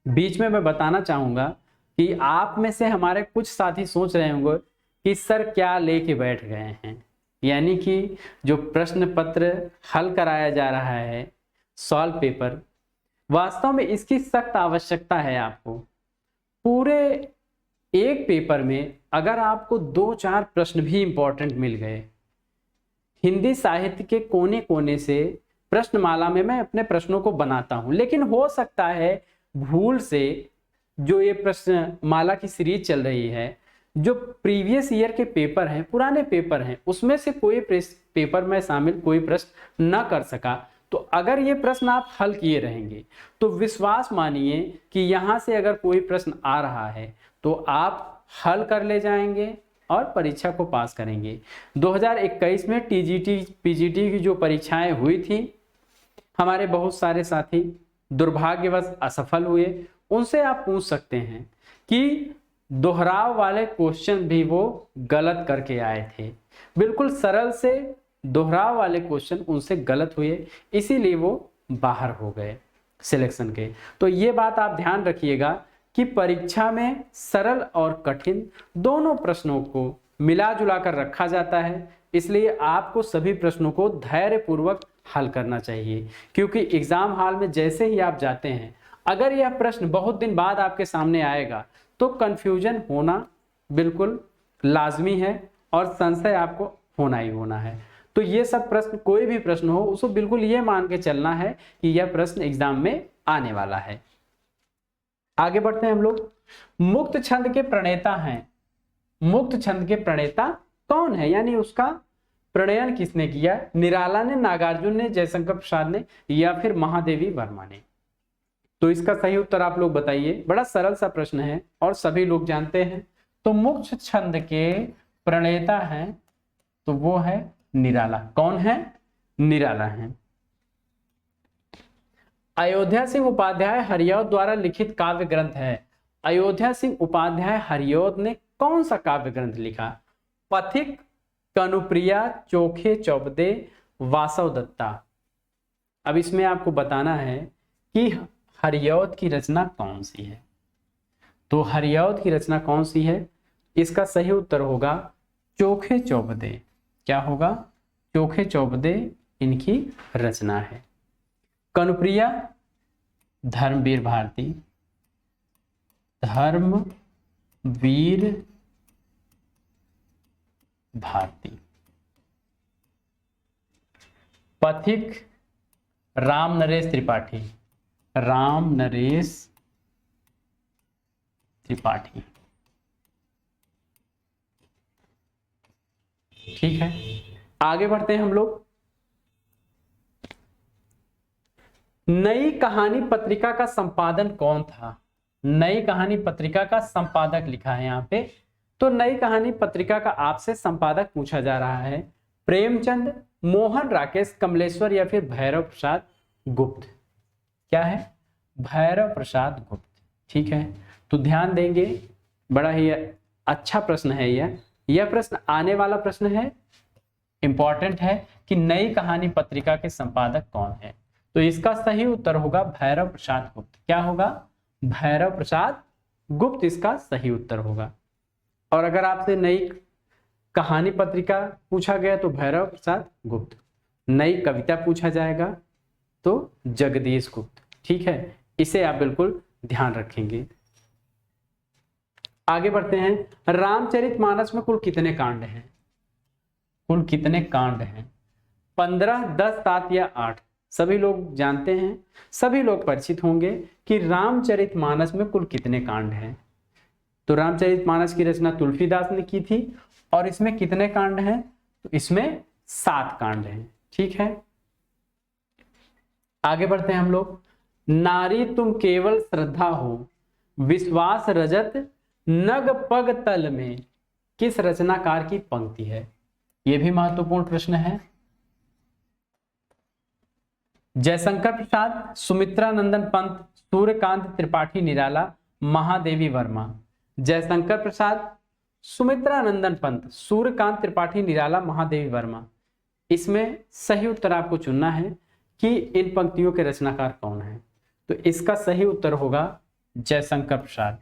S1: बीच में मैं बताना चाहूंगा कि आप में से हमारे कुछ साथी सोच रहे होंगे कि सर क्या लेके बैठ गए हैं, यानी कि जो प्रश्न पत्र हल कराया जा रहा है, सॉल्व पेपर, वास्तव में इसकी सख्त आवश्यकता है आपको। पूरे एक पेपर में अगर आपको 2-4 प्रश्न भी इंपॉर्टेंट मिल गए, हिंदी साहित्य के कोने कोने से प्रश्नमाला में मैं अपने प्रश्नों को बनाता हूं, लेकिन हो सकता है भूल से जो ये प्रश्नमाला की सीरीज चल रही है, जो प्रीवियस ईयर के पेपर हैं, पुराने पेपर हैं, उसमें से कोई पेपर में शामिल कोई प्रश्न न कर सका, तो अगर ये प्रश्न आप हल किए रहेंगे तो विश्वास मानिए कि यहाँ से अगर कोई प्रश्न आ रहा है तो आप हल कर ले जाएंगे और परीक्षा को पास करेंगे। 2021 में टीजीटी पीजीटी की जो परीक्षाएं हुई थी, हमारे बहुत सारे साथी दुर्भाग्यवश असफल हुए। उनसे आप पूछ सकते हैं कि दोहराव वाले क्वेश्चन भी वो गलत करके आए थे, बिल्कुल सरल से दोहराव वाले क्वेश्चन उनसे गलत हुए, इसीलिए वो बाहर हो गए सिलेक्शन के। तो ये बात आप ध्यान रखिएगा कि परीक्षा में सरल और कठिन दोनों प्रश्नों को मिला जुला कर रखा जाता है, इसलिए आपको सभी प्रश्नों को धैर्यपूर्वक हल करना चाहिए। क्योंकि एग्जाम हॉल में जैसे ही आप जाते हैं, अगर यह प्रश्न बहुत दिन बाद आपके सामने आएगा तो कंफ्यूजन होना बिल्कुल लाजमी है और संशय आपको होना ही होना है। तो ये सब प्रश्न, कोई भी प्रश्न हो, उसको बिल्कुल ये मान के चलना है कि यह प्रश्न एग्जाम में आने वाला है। आगे बढ़ते हैं हम लोग। मुक्त छंद के प्रणेता हैं। मुक्त छंद के प्रणेता कौन है, यानी उसका प्रणयन किसने किया? निराला ने, नागार्जुन ने, जयशंकर प्रसाद ने या फिर महादेवी वर्मा ने? तो इसका सही उत्तर आप लोग बताइए। बड़ा सरल सा प्रश्न है और सभी लोग जानते हैं। तो मुक्त छंद के प्रणेता हैं तो वो है निराला। कौन है? निराला है। अयोध्या सिंह उपाध्याय हरिऔध द्वारा लिखित काव्य ग्रंथ है। अयोध्या सिंह उपाध्याय हरिऔध ने कौन सा काव्य ग्रंथ लिखा? पथिक, कनुप्रिया, चोखे चौबदे, वासव दत्ता। अब इसमें आपको बताना है कि हरिऔध की रचना कौन सी है। तो हरिऔध की रचना कौन सी है? इसका सही उत्तर होगा चोखे चौबदे। क्या होगा? चोखे चौबदे इनकी रचना है। कनुप्रिया धर्मवीर भारती, धर्मवीर भारती। पथिक राम नरेश त्रिपाठी, राम नरेश त्रिपाठी। ठीक है, आगे बढ़ते हैं हम लोग। नई कहानी पत्रिका का संपादन कौन था? नई कहानी पत्रिका का संपादक लिखा है यहाँ पे। तो नई कहानी पत्रिका का आपसे संपादक पूछा जा रहा है। प्रेमचंद, मोहन राकेश, कमलेश्वर या फिर भैरव प्रसाद गुप्त। क्या है? भैरव प्रसाद गुप्त। ठीक है, तो ध्यान देंगे, बड़ा ही अच्छा प्रश्न है यह प्रश्न आने वाला प्रश्न है, इंपॉर्टेंट है कि नई कहानी पत्रिका के संपादक कौन है। तो इसका सही उत्तर होगा भैरव प्रसाद गुप्त। क्या होगा? भैरव प्रसाद गुप्त इसका सही उत्तर होगा। और अगर आपसे नई कहानी पत्रिका पूछा गया तो भैरव प्रसाद गुप्त, नई कविता पूछा जाएगा तो जगदीश गुप्त। ठीक है, इसे आप बिल्कुल ध्यान रखेंगे। आगे बढ़ते हैं। रामचरितमानस में कुल कितने कांड हैं? कुल कितने कांड हैं? 15, 10, 7 या 8? सभी लोग जानते हैं, सभी लोग परिचित होंगे कि रामचरितमानस में कुल कितने कांड हैं। तो रामचरितमानस की रचना तुलसीदास ने की थी और इसमें कितने कांड हैं? तो इसमें 7 कांड हैं। ठीक है, आगे बढ़ते हैं हम लोग। नारी तुम केवल श्रद्धा हो, विश्वास रजत नग पग तल में, किस रचनाकार की पंक्ति है? यह भी महत्वपूर्ण प्रश्न है। जयशंकर प्रसाद, सुमित्रा नंदन पंत, सूर्यकांत त्रिपाठी निराला, महादेवी वर्मा। जयशंकर प्रसाद, सुमित्रा नंदन पंत, सूर्यकांत त्रिपाठी निराला, महादेवी वर्मा। इसमें सही उत्तर आपको चुनना है कि इन पंक्तियों के रचनाकार कौन है। तो इसका सही उत्तर होगा जयशंकर प्रसाद।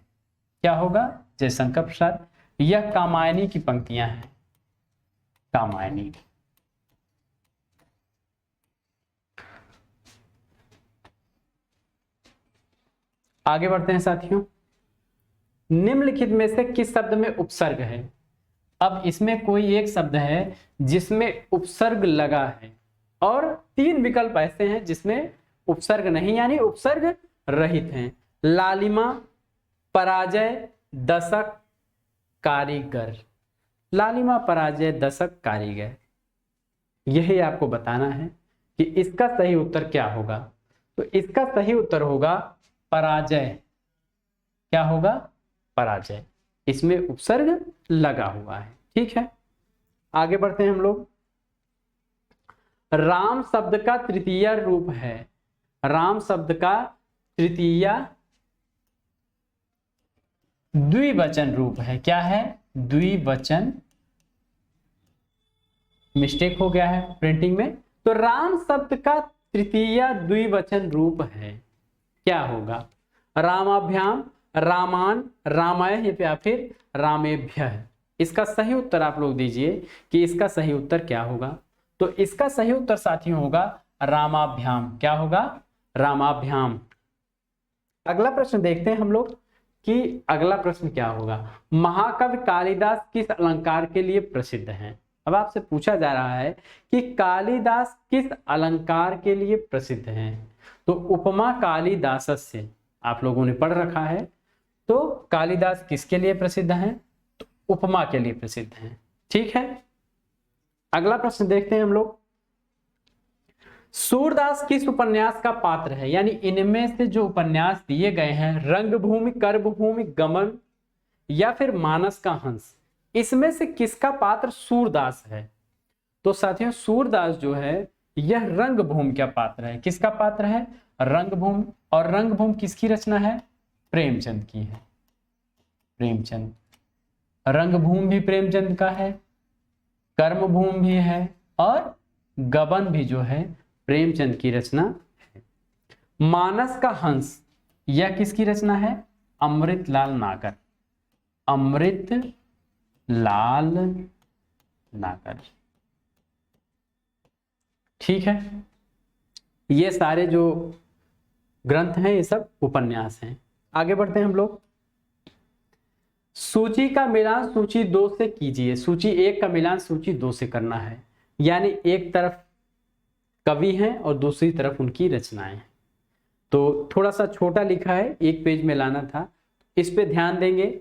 S1: क्या होगा? जयशंकर प्रसाद। यह कामायनी की पंक्तियां हैं, कामायनी। आगे बढ़ते हैं साथियों। निम्नलिखित में से किस शब्द में उपसर्ग है? अब इसमें कोई एक शब्द है जिसमें उपसर्ग लगा है और 3 विकल्प ऐसे हैं जिसमें उपसर्ग नहीं, यानी उपसर्ग रहित हैं। लालिमा, पराजय, दशक, कारीगर। लालिमा, पराजय, दशक, कारीगर। यही आपको बताना है कि इसका सही उत्तर क्या होगा। तो इसका सही उत्तर होगा पराजय। क्या होगा? पराजय। इसमें उपसर्ग लगा हुआ है। ठीक है, आगे बढ़ते हैं हम लोग। राम शब्द का तृतीय रूप है। राम शब्द का तृतीय द्विवचन रूप है। क्या है? द्विवचन। मिस्टेक हो गया है प्रिंटिंग में। तो राम शब्द का तृतीय द्विवचन रूप है, क्या होगा? रामाभ्याम, रामान, रामाय या फिर रामेभ्यः। इसका सही उत्तर आप लोग दीजिए कि इसका सही उत्तर क्या होगा। तो इसका सही उत्तर साथियों होगा रामाभ्याम। क्या होगा? रामाभ्याम। अगला प्रश्न देखते हैं हम लोग कि अगला प्रश्न क्या होगा। महाकवि कालिदास किस अलंकार के लिए प्रसिद्ध हैं? अब आपसे पूछा जा रहा है कि कालिदास किस अलंकार के लिए प्रसिद्ध हैं। तो उपमा कालिदासस्य आप लोगों ने पढ़ रखा है। तो कालिदास किसके लिए प्रसिद्ध हैं? तो उपमा के लिए प्रसिद्ध हैं। ठीक है, अगला प्रश्न देखते हैं हम लोग। सूरदास किस उपन्यास का पात्र है? यानी इनमें से जो उपन्यास दिए गए हैं, रंगभूमि, कर्मभूमि, गमन या फिर मानस का हंस, इसमें से किसका पात्र सूरदास है? तो साथियों सूरदास जो है यह रंगभूमि का पात्र है। किसका पात्र है? रंगभूमि। और रंगभूमि किसकी रचना है? प्रेमचंद की है। प्रेमचंद। रंगभूमि भी प्रेमचंद का है, कर्मभूमि भी है और गबन भी जो है प्रेमचंद की रचना है। मानस का हंस यह किसकी रचना है? अमृतलाल नागर। अमृतलाल नागर। ठीक है, ये सारे जो ग्रंथ हैं ये सब उपन्यास हैं। आगे बढ़ते हैं हम लोग। सूची का मिलान सूची 2 से कीजिए। सूची 1 का मिलान सूची 2 से करना है, यानी एक तरफ कवि हैं और दूसरी तरफ उनकी रचनाएं हैं। तो थोड़ा सा छोटा लिखा है, 1 पेज में लाना था, इस पे ध्यान देंगे।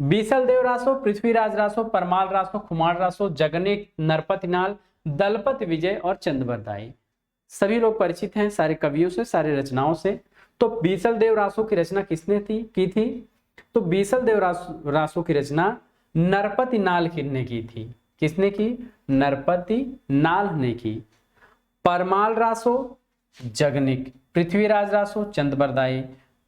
S1: बीसल देव रासो, पृथ्वीराज रासो, परमाल रासो, खुमार रासो, जगनेक, नरपतिनाल, दलपत विजय और चंद्रबरदाई, सभी लोग परिचित हैं सारे कवियों से, सारे रचनाओं से। तो बीसल देव रासो की रचना किसने की थी? तो बीसल देव रासो की रचना नरपति नाल ने की थी। किसने की? नरपति नाल ने की। परमाल रासो जगनिक, पृथ्वीराज रासो चंद्रबरदाई,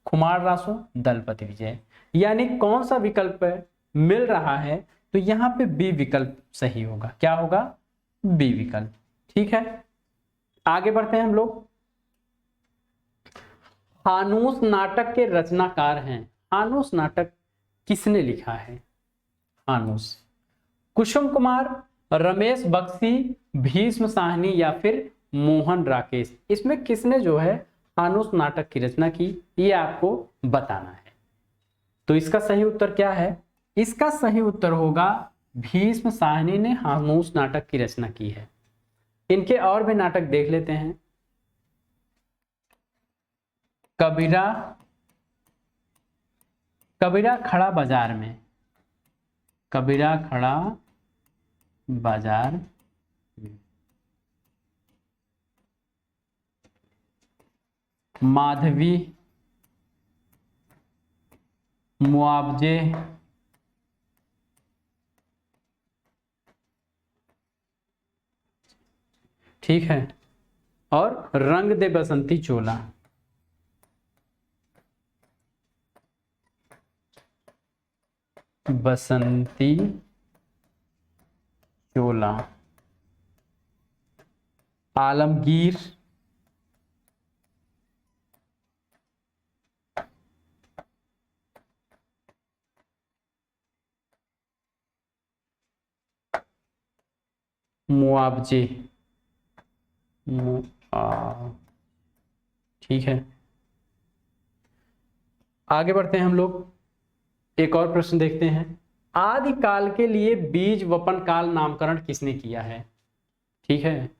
S1: खुमार रासो दलपति विजय। यानी कौन सा विकल्प मिल रहा है? तो यहाँ पे बी विकल्प सही होगा। क्या होगा? बी विकल्प। ठीक है, आगे बढ़ते हैं हम लोग। हानूस नाटक के रचनाकार हैं। हानूस नाटक किसने लिखा है? हानूस। कुसुम कुमार, रमेश बख्शी, भीष्म साहनी या फिर मोहन राकेश, इसमें किसने जो है हानूस नाटक की रचना की, ये आपको बताना है। तो इसका सही उत्तर क्या है? इसका सही उत्तर होगा भीष्म साहनी ने हानूस नाटक की रचना की है। इनके और भी नाटक देख लेते हैं। कबीरा, कबीरा खड़ा बाजार में, कबीरा खड़ा बाजार, माधवी, मुआवजे, ठीक है, और रंग दे बसंती चोला। बसंती चोला, आलमगीर, मुआवजे, ठीक है। आगे बढ़ते हैं हम लोग, एक और प्रश्न देखते हैं। आदिकाल के लिए बीज वपन काल नामकरण किसने किया है? ठीक है,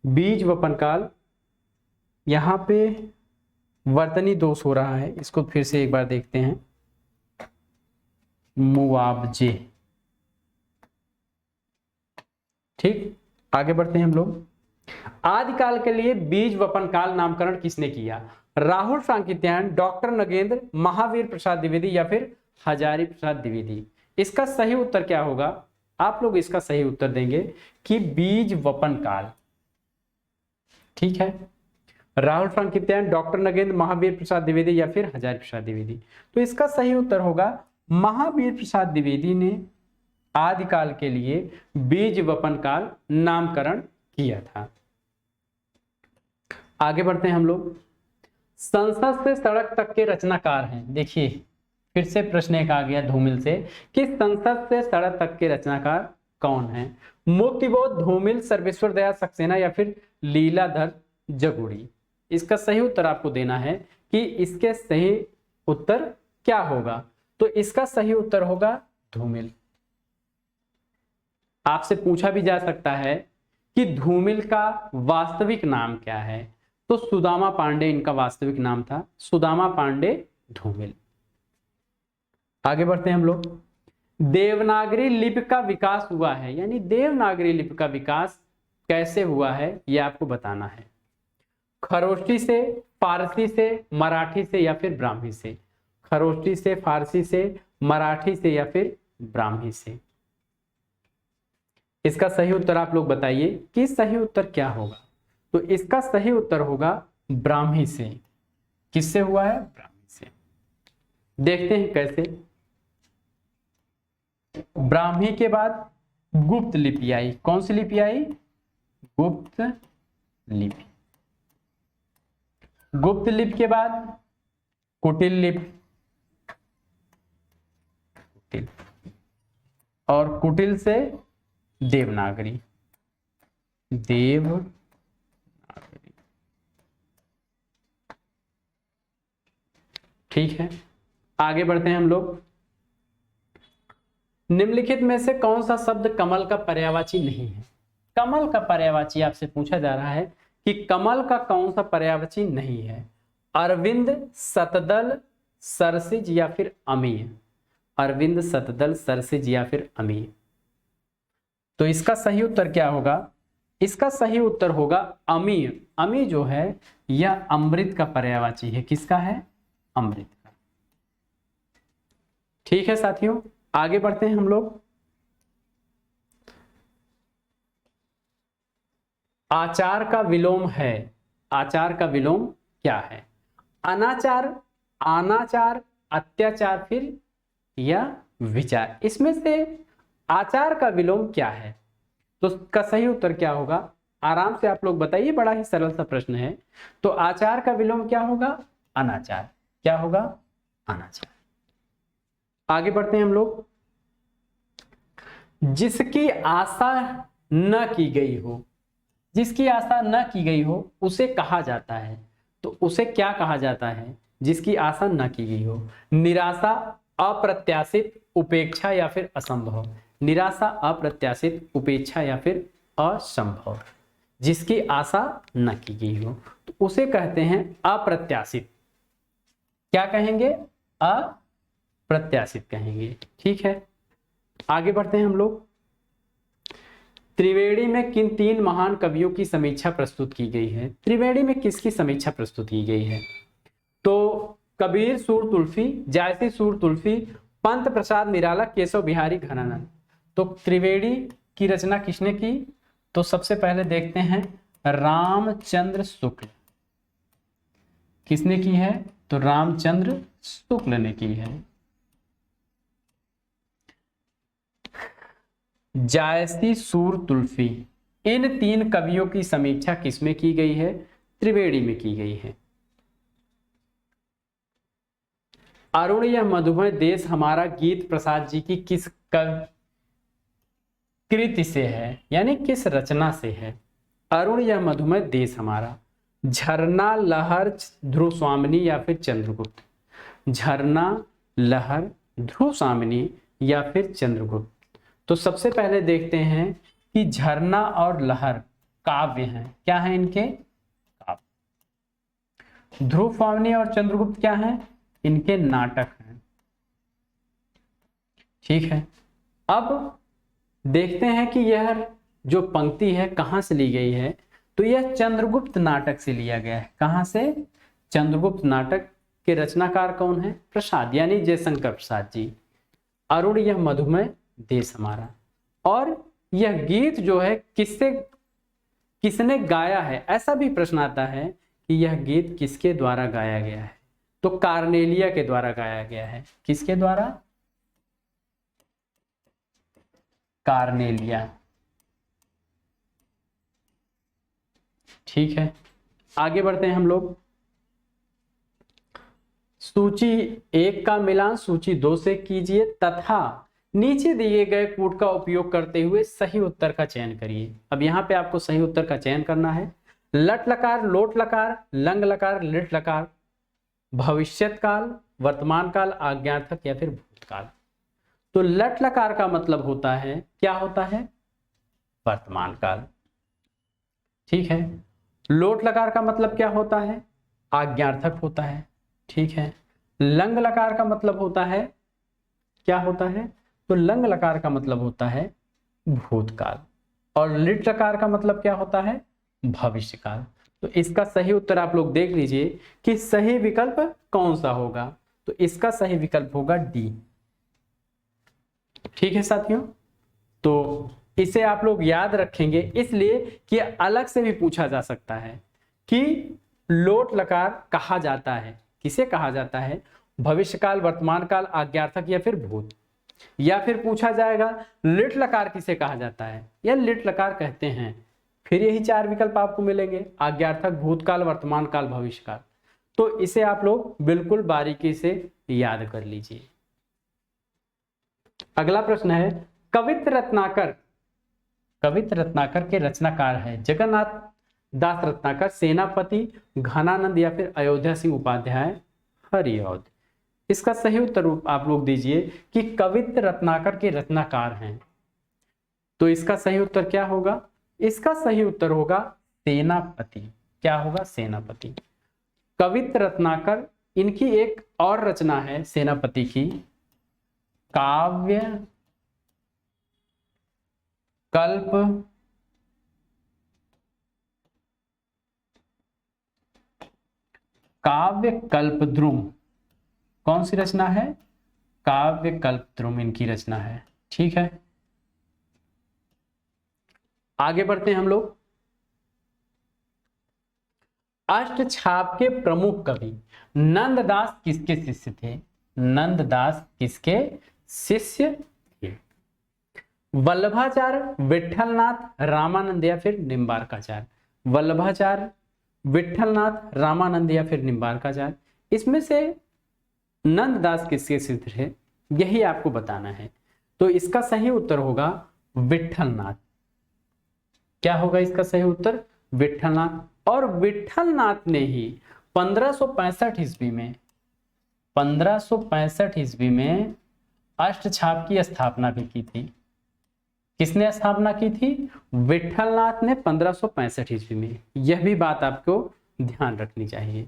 S1: बीज वपन काल, यहां पे वर्तनी दोष हो रहा है, इसको फिर से एक बार देखते हैं। मुआवजे, ठीक। आगे बढ़ते हैं हम लोग। आदिकाल के लिए बीज वपन काल नामकरण किसने किया? राहुल सांकृत्यायन, डॉक्टर नगेंद्र, महावीर प्रसाद द्विवेदी या फिर हजारी प्रसाद द्विवेदी? इसका सही उत्तर क्या होगा? आप लोग इसका सही उत्तर देंगे कि बीज वपन काल, ठीक है। राहुल सांकृत्यायन, डॉक्टर नगेंद्र, महावीर प्रसाद द्विवेदी या फिर हजारी प्रसाद द्विवेदी? तो इसका सही उत्तर होगा महावीर प्रसाद द्विवेदी ने आदिकाल के लिए बीज वपन काल नामकरण किया था। आगे बढ़ते हैं हम लोग। संसद से सड़क तक के रचनाकार हैं। देखिए फिर से प्रश्न एक आ गया धूमिल से कि संसद से सड़क तक के रचनाकार कौन है? मुक्तिबोध, धूमिल, सर्वेश्वर दयाल सक्सेना या फिर लीलाधर जगुड़ी? इसका सही उत्तर आपको देना है कि इसके सही उत्तर क्या होगा। तो इसका सही उत्तर होगा धूमिल। आपसे पूछा भी जा सकता है कि धूमिल का वास्तविक नाम क्या है, तो सुदामा पांडे इनका वास्तविक नाम था, सुदामा पांडे धूमिल। आगे बढ़ते हैं हम लोग। देवनागरी लिपि का विकास हुआ है, यानी देवनागरी लिपि का विकास कैसे हुआ है यह आपको बताना है। खरोष्टी से, फारसी से, मराठी से या फिर ब्राह्मी से? खरोष्टी से, फारसी से, मराठी से या फिर ब्राह्मी से? इसका सही उत्तर आप लोग बताइए कि सही उत्तर क्या होगा। तो इसका सही उत्तर होगा ब्राह्मी से। किससे हुआ है? ब्राह्मी से। देखते हैं कैसे। ब्राह्मी के बाद गुप्त लिपि आई। कौन सी लिपि आई? गुप्त लिपि। गुप्त लिपि के बाद कुटिल लिपि, कुटिल, और कुटिल से देवनागरी, देवनागरी। ठीक है, आगे बढ़ते हैं हम लोग। निम्नलिखित में से कौन सा शब्द कमल का पर्यायवाची नहीं है? कमल का पर्यायवाची आपसे पूछा जा रहा है कि कमल का कौन सा पर्यायवाची नहीं है? अरविंद, शतदल, सरसिज या फिर अमीय? अरविंद, शतदल, सरसिज या फिर अमीय? तो इसका सही उत्तर क्या होगा? इसका सही उत्तर होगा अमीय। अमी जो है यह अमृत का पर्यायवाची है। किसका है? अमृत का। ठीक है साथियों, आगे बढ़ते हैं हम लोग। आचार का विलोम है। आचार का विलोम क्या है? अनाचार, अनाचार, अत्याचार फिर या विचार? इसमें से आचार का विलोम क्या है? तो इसका सही उत्तर क्या होगा? आराम से आप लोग बताइए, बड़ा ही सरल सा प्रश्न है। तो आचार का विलोम क्या होगा? अनाचार। क्या होगा? अनाचार। आगे बढ़ते हैं हम लोग। जिसकी आशा न की गई हो, जिसकी आशा न की गई हो उसे कहा जाता है। तो उसे क्या कहा जाता है जिसकी आशा न की गई हो? निराशा, अप्रत्याशित, उपेक्षा या फिर असंभव? निराशा, अप्रत्याशित, उपेक्षा या फिर असंभव? जिसकी आशा न की गई हो तो उसे कहते हैं अप्रत्याशित। क्या कहेंगे? अप्रत्याशित कहेंगे। ठीक है, आगे बढ़ते हैं हम लोग। त्रिवेणी में किन तीन महान कवियों की समीक्षा प्रस्तुत की गई है? त्रिवेणी में किसकी समीक्षा प्रस्तुत की गई है? तो कबीर सूर तुलसी, जायसी सूर तुलसी, पंत प्रसाद निराला, केशव बिहारी घनानंद। तो त्रिवेणी की रचना किसने की? तो सबसे पहले देखते हैं रामचंद्र शुक्ल। किसने की है? तो रामचंद्र शुक्ल ने की है। जायसी सूर तुलसी, इन तीन कवियों की समीक्षा किसमें की गई है? त्रिवेणी में की गई है। अरुण यह मधुमय देश हमारा, गीत प्रसाद जी की किस कवि कृति से है, यानी किस रचना से है। अरुण यह मधुमय देश हमारा, झरना, लहर, ध्रुव स्वामिनी या फिर चंद्रगुप्त। झरना, लहर, ध्रुव स्वामिनी या फिर चंद्रगुप्त। तो सबसे पहले देखते हैं कि झरना और लहर काव्य हैं। क्या है इनके? काव्य। ध्रुव स्वामिनी और चंद्रगुप्त क्या हैं? इनके नाटक हैं। ठीक है, अब देखते हैं कि यह जो पंक्ति है कहां से ली गई है। तो यह चंद्रगुप्त नाटक से लिया गया है। कहां से? चंद्रगुप्त नाटक के रचनाकार कौन है? प्रसाद, यानी जयशंकर प्रसाद जी। अरुण यह मधुमय देश हमारा। और यह गीत जो है किसने गाया है, ऐसा भी प्रश्न आता है कि यह गीत किसके द्वारा गाया गया है। तो कार्नेलिया के द्वारा गाया गया है। किसके द्वारा? कार्नेलिया। ठीक है, आगे बढ़ते हैं हम लोग। सूची 1 का मिलान सूची 2 से कीजिए तथा नीचे दिए गए कूट का उपयोग करते हुए सही उत्तर का चयन करिए। अब यहाँ पे आपको सही उत्तर का चयन करना है। लट लकार, लोट लकार, लंग लकार, लिट लकार, भविष्यत काल, वर्तमान काल, आज्ञार्थक या फिर भूतकाल। तो लट लकार का मतलब होता है, क्या होता है? वर्तमान काल। ठीक है, लोट लकार का मतलब क्या होता है? आज्ञार्थक होता है। ठीक है, लंग लकार का मतलब होता है, क्या होता है? तो लंग लकार का मतलब होता है भूतकाल। और लिट लकार का मतलब क्या होता है? भविष्यकाल। तो इसका सही उत्तर आप लोग देख लीजिए कि सही विकल्प कौन सा होगा। तो इसका सही विकल्प होगा डी। ठीक है साथियों, तो इसे आप लोग याद रखेंगे इसलिए कि अलग से भी पूछा जा सकता है कि लोट लकार कहा जाता है, किसे कहा जाता है? भविष्यकाल, वर्तमान काल, आज्ञार्थक या फिर भूत। या फिर पूछा जाएगा लिट लकार किसे कहा जाता है, या लिट लकार कहते हैं। फिर यही 4 विकल्प आपको मिलेंगे, आज्ञार्थक, भूतकाल, वर्तमान काल, भविष्यकाल। तो इसे आप लोग बिल्कुल बारीकी से याद कर लीजिए। अगला प्रश्न है, कवित्र रत्नाकर। कवित्र रत्नाकर के रचनाकार है जगन्नाथ दास रत्नाकर, सेनापति, घनानंद या फिर अयोध्या सिंह उपाध्याय, हरिऔध। इसका सही उत्तर आप लोग दीजिए कि कवित्र रत्नाकर के रचनाकार हैं। तो इसका सही उत्तर क्या होगा? इसका सही उत्तर होगा सेनापति। क्या होगा? सेनापति। कवित्र रत्नाकर, इनकी एक और रचना है सेनापति की, काव्य कल्प काव्य कल्पद्रुम। कौन सी रचना है? काव्य कल्पद्रुम इनकी रचना है। ठीक है, आगे बढ़ते हैं हम लोग। अष्टछाप के प्रमुख कवि नंददास किसके शिष्य थे? नंददास किसके शिष्य थे? वल्लभाचार्य, विठलनाथ, रामानंद या फिर निम्बार्काचार्य। वल्लभाचार्य, विठलनाथ, रामानंद या फिर निम्बार्काचार्य। इसमें से नंददास किसके शिष्य थे, यही आपको बताना है। तो इसका सही उत्तर होगा विठलनाथ। क्या होगा इसका सही उत्तर? विठलनाथ। और विठलनाथ ने ही 1565 ईस्वी में 1565 ईस्वी में अष्टछाप की स्थापना भी की थी। किसने स्थापना की थी? विठलनाथ ने 1565 ईस्वी में। यह भी बात आपको ध्यान रखनी चाहिए।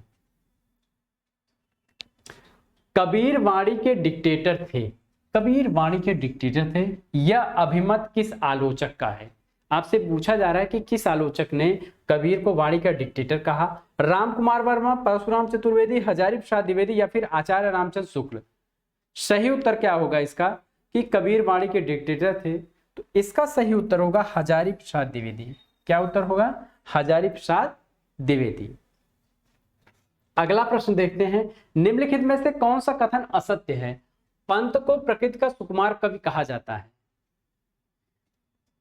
S1: कबीर वाणी के डिक्टेटर थे। कबीर वाणी के डिक्टेटर थे। यह अभिमत किस आलोचक का है? आपसे पूछा जा रहा है कि किस आलोचक ने कबीर को वाणी का डिक्टेटर कहा? राम कुमार वर्मा, परशुराम चतुर्वेदी, हजारी प्रसाद द्विवेदी या फिर आचार्य रामचंद्र शुक्ल। सही उत्तर क्या होगा इसका कि कबीर वाणी के डिक्टेटर थे? तो इसका सही उत्तर होगा हजारी प्रसाद द्विवेदी। क्या उत्तर होगा? हजारी प्रसाद द्विवेदी। अगला प्रश्न देखते हैं, निम्नलिखित में से कौन सा कथन असत्य है? पंत को प्रकृति का सुकुमार कवि कहा जाता है।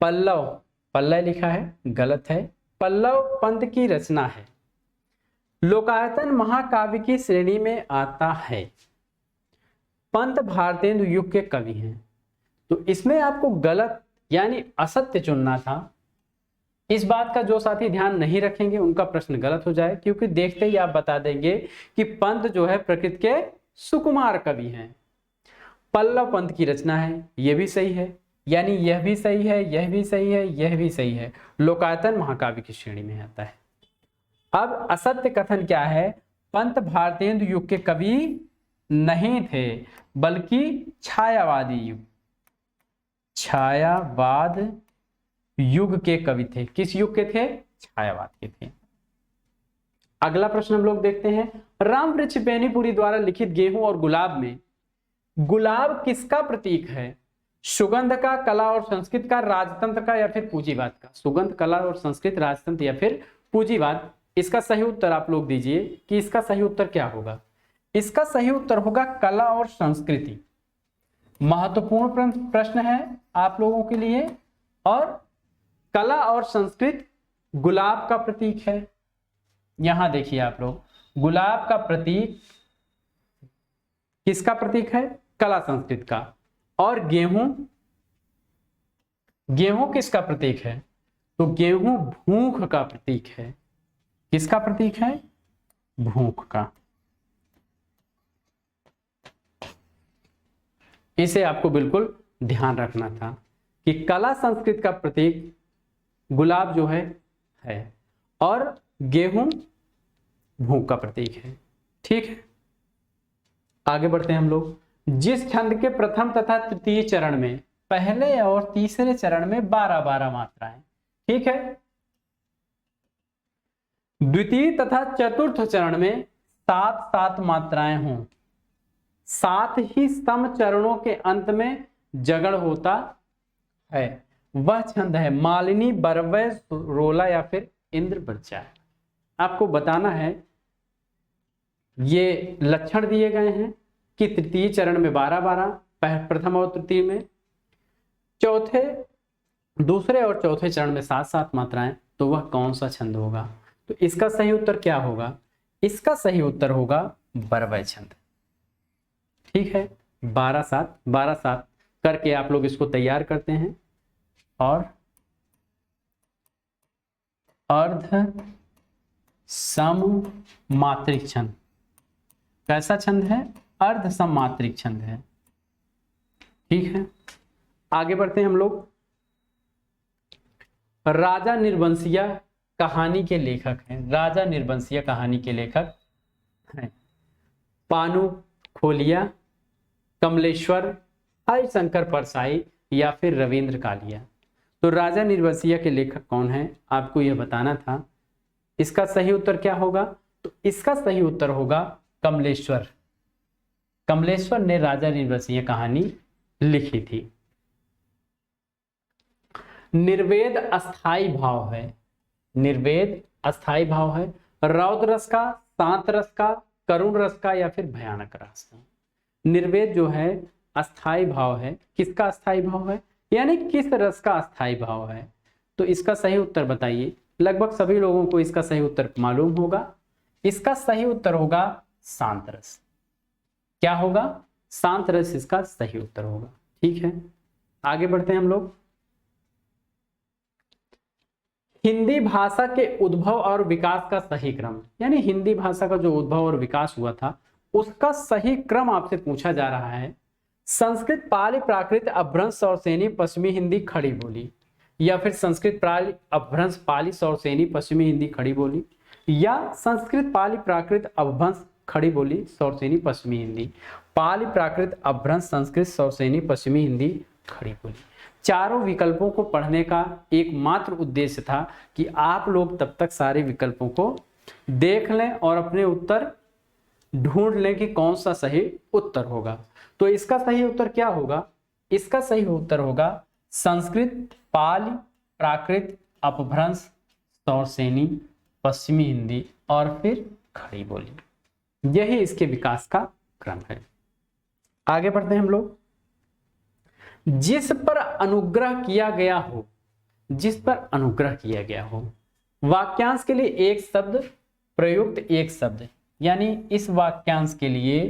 S1: पल्लव, पल्लव लिखा है, गलत है। पल्लव पंत की रचना है। लोकायतन महाकाव्य की श्रेणी में आता है। पंत भारतेंदु युग के कवि हैं। तो इसमें आपको गलत यानी असत्य चुनना था। इस बात का जो साथी ध्यान नहीं रखेंगे उनका प्रश्न गलत हो जाए, क्योंकि देखते ही आप बता देंगे कि पंत जो है प्रकृति के सुकुमार कवि हैं। पल्लव पंत की रचना है, यह भी सही है, यानी यह भी सही है, यह भी सही है, यह भी सही है, लोकायतन महाकाव्य की श्रेणी में आता है। अब असत्य कथन क्या है? पंत भारतेंदु युग के कवि नहीं थे, बल्कि छायावादी युग, छायावाद युग के कवि थे। किस युग के थे? छायावाद के थे। अगला प्रश्न हम लोग देखते हैं, रामवृक्ष बेनीपुरी द्वारा लिखित गेहूं और गुलाब में गुलाब किसका प्रतीक है? सुगंध का, कला और संस्कृत का, राजतंत्र का, या फिर पूंजीवाद का? सुगंध, कला और संस्कृत, राजतंत्र या फिर पूंजीवाद? इसका सही उत्तर आप लोग दीजिए कि इसका सही उत्तर क्या होगा। इसका सही उत्तर होगा कला और संस्कृति। महत्वपूर्ण प्रश्न है आप लोगों के लिए। और कला और संस्कृत गुलाब का प्रतीक है। यहां देखिए आप लोग, गुलाब का प्रतीक किसका प्रतीक है? कला संस्कृत का। और गेहूं, गेहूं किसका प्रतीक है? तो गेहूं भूख का प्रतीक है। किसका प्रतीक है? भूख का। इसे आपको बिल्कुल ध्यान रखना था कि कला संस्कृत का प्रतीक गुलाब जो है और गेहूं भूख का प्रतीक है। ठीक है, आगे बढ़ते हैं हम लोग। जिस छंद के प्रथम तथा तृतीय चरण में, पहले और तीसरे चरण में 12-12 मात्राएं, ठीक है, द्वितीय तथा चतुर्थ चरण में 7-7 मात्राएं हों, साथ ही सम चरणों के अंत में जगड़ होता है, वह छंद है मालिनी, बरवय, रोला या फिर इंद्रवज्जा। आपको बताना है, ये लक्षण दिए गए हैं कि तृतीय चरण में 12-12, प्रथम और तृतीय में, दूसरे और चौथे चरण में 7-7 मात्राएं, तो वह कौन सा छंद होगा? तो इसका सही उत्तर क्या होगा? इसका सही उत्तर होगा बरवय छंद। ठीक है, 12-7 करके आप लोग इसको तैयार करते हैं। और अर्ध सम मात्रिक छंद, कैसा छंद है? अर्ध सम मात्रिक छंद है। ठीक है, आगे बढ़ते हैं हम लोग। राजा निर्वंशिया कहानी के लेखक हैं। राजा निर्वंशिया कहानी के लेखक हैं पानु खोलिया, कमलेश्वर, हरिशंकर परसाई या फिर रविंद्र कालिया। तो राजा निर्वंशिया के लेखक कौन है, आपको यह बताना था। इसका सही उत्तर क्या होगा? तो इसका सही उत्तर होगा कमलेश्वर। कमलेश्वर ने राजा निर्वंशिया कहानी लिखी थी। निर्वेद अस्थाई भाव है, निर्वेद अस्थाई भाव है, रौद्र रस का, शांत रस का, करुण रस का या फिर भयानक रस का। निर्वेद जो है अस्थाई भाव है। किसका अस्थाई भाव है, यानी किस रस का अस्थाई भाव है? तो इसका सही उत्तर बताइए। लगभग सभी लोगों को इसका सही उत्तर मालूम होगा। इसका सही उत्तर होगा शांत रस। क्या होगा? शांत रस इसका सही उत्तर होगा। ठीक है, आगे बढ़ते हैं हम लोग। हिंदी भाषा के उद्भव और विकास का सही क्रम, यानी हिंदी भाषा का जो उद्भव और विकास हुआ था उसका सही क्रम आपसे पूछा जा रहा है। संस्कृत, पाली, प्राकृत, अपभ्रंश, सौरसेनी, पश्चिमी हिंदी, खड़ी बोली, या फिर संस्कृत, पाली, अपभ्रंश, पाली, सौरसेनी, पश्चिमी हिंदी, खड़ी बोली, या संस्कृत, पाली, प्राकृत, अपभ्रंश, खड़ी बोली, सौरसेनी, पश्चिमी हिंदी, पाली, प्राकृत, अपभ्रंश, संस्कृत, सौरसेनी, पश्चिमी हिंदी, खड़ी बोली। चारों विकल्पों को पढ़ने का एकमात्र उद्देश्य था कि आप लोग तब तक सारे विकल्पों को देख लें और अपने उत्तर ढूंढ लें कि कौन सा सही उत्तर होगा। तो इसका सही उत्तर क्या होगा? इसका सही उत्तर होगा संस्कृत, पाली, प्राकृत, अपभ्रंश, सौरसेनी, पश्चिमी हिंदी और फिर खड़ी बोली। यही इसके विकास का क्रम है। आगे बढ़ते हैं हम लोग। जिस पर अनुग्रह किया गया हो, जिस पर अनुग्रह किया गया हो, वाक्यांश के लिए एक शब्द, प्रयुक्त एक शब्द, यानी इस वाक्यांश के लिए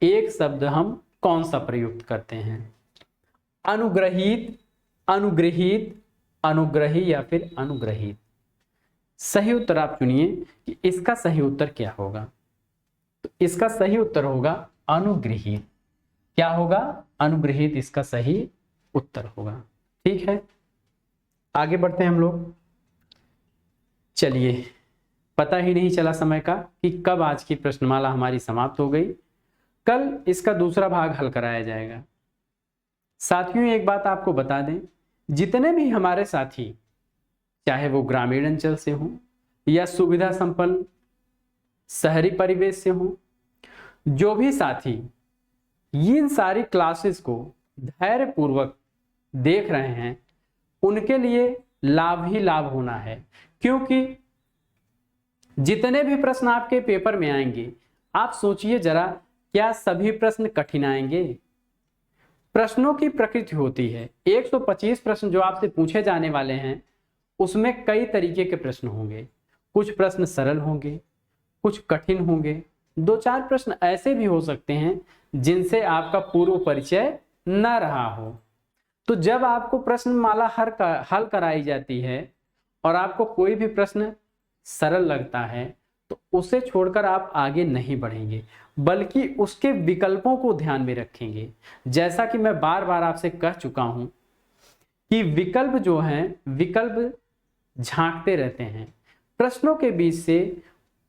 S1: एक शब्द हम कौन सा प्रयुक्त करते हैं? अनुग्रहित, अनुग्रहित, अनुग्रही या फिर अनुग्रहित? सही उत्तर आप चुनिए कि इसका सही उत्तर क्या होगा। तो इसका सही उत्तर होगा अनुग्रहित। क्या होगा? अनुग्रहित इसका सही उत्तर होगा। ठीक है, आगे बढ़ते हैं हम लोग। चलिए, पता ही नहीं चला समय का कि कब आज की प्रश्नमाला हमारी समाप्त हो गई। कल इसका दूसरा भाग हल कराया जाएगा। साथियों, एक बात आपको बता दें, जितने भी हमारे साथी, चाहे वो ग्रामीण अंचल से हों या सुविधा संपन्न शहरी परिवेश से हों, जो भी साथी इन सारी क्लासेस को धैर्यपूर्वक देख रहे हैं, उनके लिए लाभ ही लाभ होना है। क्योंकि जितने भी प्रश्न आपके पेपर में आएंगे, आप सोचिए जरा, क्या सभी प्रश्न कठिन आएंगे? प्रश्नों की प्रकृति होती है, 125 प्रश्न जो आपसे पूछे जाने वाले हैं, उसमें कई तरीके के प्रश्न होंगे। कुछ प्रश्न सरल होंगे, कुछ कठिन होंगे, 2-4 प्रश्न ऐसे भी हो सकते हैं जिनसे आपका पूर्व परिचय न रहा हो। तो जब आपको प्रश्नमाला हल कराई जाती है और आपको कोई भी प्रश्न सरल लगता है, तो उसे छोड़कर आप आगे नहीं बढ़ेंगे, बल्कि उसके विकल्पों को ध्यान में रखेंगे। जैसा कि मैं बार बार आपसे कह चुका हूं कि विकल्प जो हैं, विकल्प झांकते रहते हैं। प्रश्नों के बीच से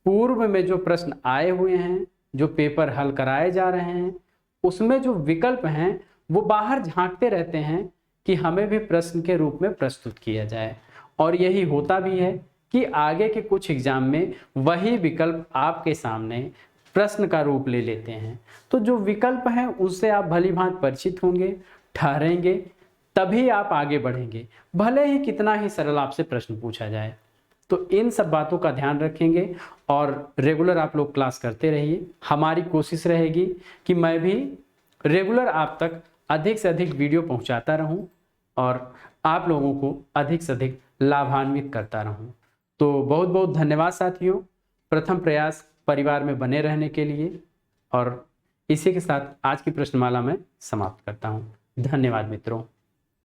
S1: पूर्व में जो प्रश्न आए हुए हैं, जो पेपर हल कराए जा रहे हैं, उसमें जो विकल्प हैं वो बाहर झांकते रहते हैं कि हमें भी प्रश्न के रूप में प्रस्तुत किया जाए। और यही होता भी है कि आगे के कुछ एग्जाम में वही विकल्प आपके सामने प्रश्न का रूप ले लेते हैं। तो जो विकल्प हैं उससे आप भली भांति परिचित होंगे, ठहरेंगे, तभी आप आगे बढ़ेंगे, भले ही कितना ही सरल आपसे प्रश्न पूछा जाए। तो इन सब बातों का ध्यान रखेंगे और रेगुलर आप लोग क्लास करते रहिए। हमारी कोशिश रहेगी कि मैं भी रेगुलर आप तक अधिक से अधिक वीडियो पहुंचाता रहूं और आप लोगों को अधिक से अधिक लाभान्वित करता रहूं। तो बहुत बहुत धन्यवाद साथियों, प्रथम प्रयास परिवार में बने रहने के लिए। और इसी के साथ आज की प्रश्नमाला मैं समाप्त करता हूं। धन्यवाद मित्रों।